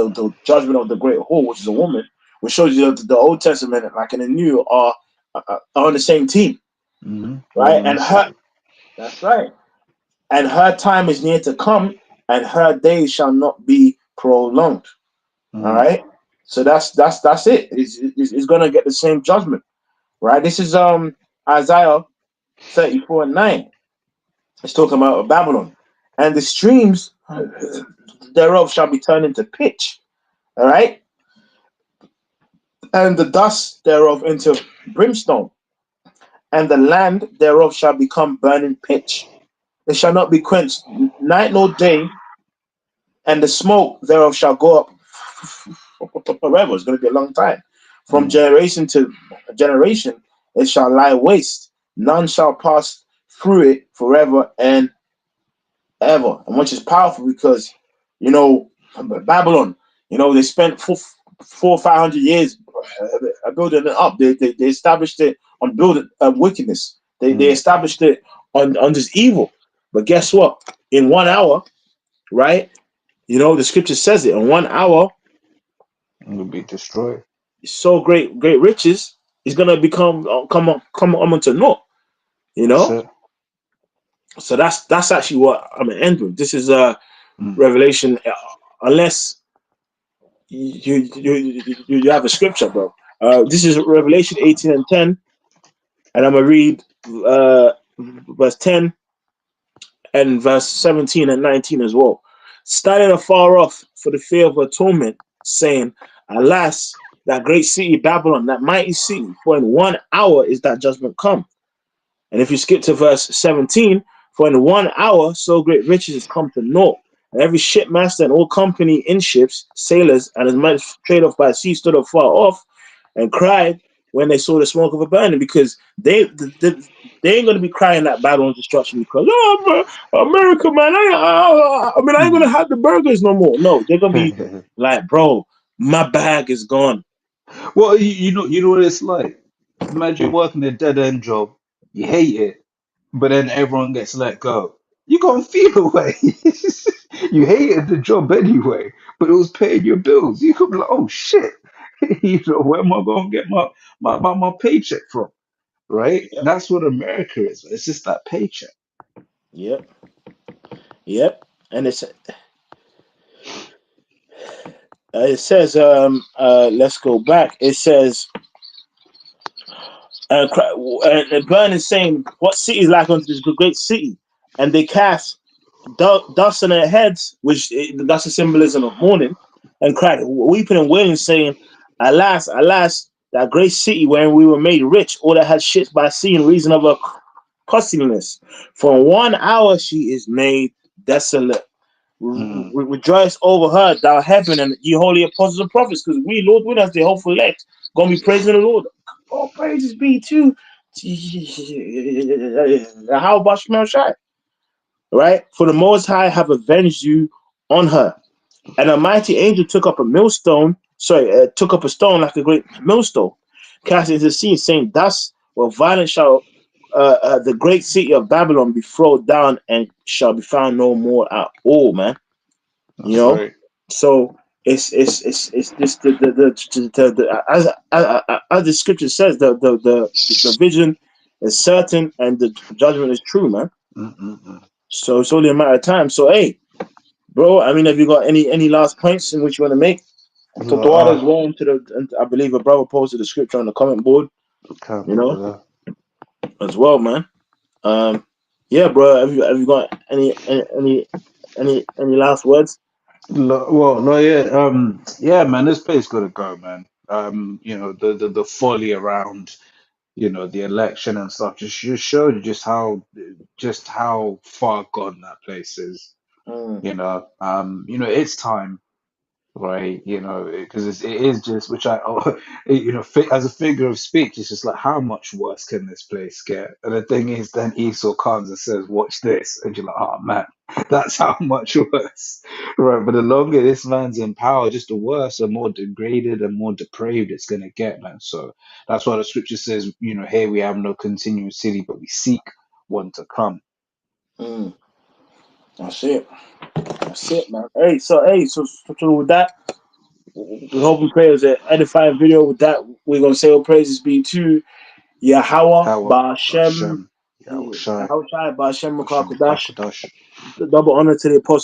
judgment of the great whore, which is a woman, which shows you the Old Testament, like in the New, are on the same team, Hmm. right? One And and her, same. that's right. And her time is near to come, and her days shall not be prolonged. All Mm. right. So that's it. It's gonna get the same judgment, right? This is Isaiah 34:9. It's talking about Babylon, and the streams thereof shall be turned into pitch. All right, and the dust thereof into brimstone, and the land thereof shall become burning pitch. It shall not be quenched night nor day, and the smoke thereof shall go up forever. It's going to be a long time. From Mm. generation to generation, it shall lie waste. None shall pass through it forever and ever. And which is powerful because, you know, Babylon, they spent 500 years building it up. They established it on building wickedness. They Mm. established it on just evil. But guess what? In 1 hour, right? You know, the scripture says it. In 1 hour, It will be destroyed. so great riches is gonna become come onto naught. You That's know, it. so that's actually what I'm gonna end with. This is Mm. Revelation, unless you have a scripture, bro. This is Revelation 18:10, and I'm gonna read verse 10 and verse 17 and 19 as well. Standing afar off for the fear of atonement, saying, "Alas, that great city Babylon, that mighty city, for in 1 hour is that judgment come." And if you skip to verse 17, for in 1 hour so great riches is come to naught. And every shipmaster and all company in ships, sailors, and as much trade off by sea stood afar off and cried when they saw the smoke of a burning, because they ain't gonna be crying that Babylon's destruction because America, man, I mean I ain't gonna have the burgers no more. No, they're gonna be like, bro, my bag is gone. Well, you know what it's like. Imagine working a dead end job, you hate it, but then everyone gets let go. You gonna feel away. You hated the job anyway, but it was paying your bills. You could be like, oh shit, where am I gonna get my paycheck from? Right? Yep, That's what America is. It's just that paycheck. yep, yep. And it says, let's go back. It says, and Burn is saying, "What city is like unto this great city?" And they cast dust on their heads, which that's a symbolism of mourning, and cried, weeping and wailing, saying, "Alas, alas, that great city wherein we were made rich, all that had ships by sea in reason of her costliness. For in 1 hour she is made desolate. Mm. Rejoice over her, thou heaven, and ye holy apostles and prophets, because we, Lord, with us, the hopeful elect, gonna be praising the Lord. All praises be to how about Shemel Shai, right? For the Most High have avenged you on her. And a mighty angel took up a millstone, took up a stone like a great millstone, cast it into the sea, saying, "Thus will violent shall the great city of Babylon be thrown down and shall be found no more at all," man. You That's know, right. so it's this as the scripture says, the vision is certain and the judgment is true, man. Mm-mm-mm. So it's only a matter of time. So hey, bro, I mean, have you got any last points in which you want to make? To throw as Uh, well into and I believe a brother posted the scripture on the comment board, you Careful, know, brother. as well, man. Um, yeah, bro, have you got any last words? Well, no, yeah, yeah, man, this place gotta go, man. The folly around, the election and stuff just showed you just how far gone that place is. Mm, It's time. Right, because it is just which as a figure of speech, it's just like how much worse can this place get? And the thing is, then Esau comes and says, "Watch this," and you're like, "Oh man, that's how much worse." Right, but the longer this man's in power, just the worse and more degraded and more depraved it's gonna get, man. So that's why the scripture says, "Here we have no continuous city, but we seek one to come." mm, that's it. That's it, man. So with that, we hope and pray it was an edifying video. With that, we're gonna say all praises be to Yahweh, How Ba'ashem, Hashem, Yahweh Shai, Yahweh Shai, Ba'ashem, Hashem Makakodash. Rakakwadash. Double honor to the apostle.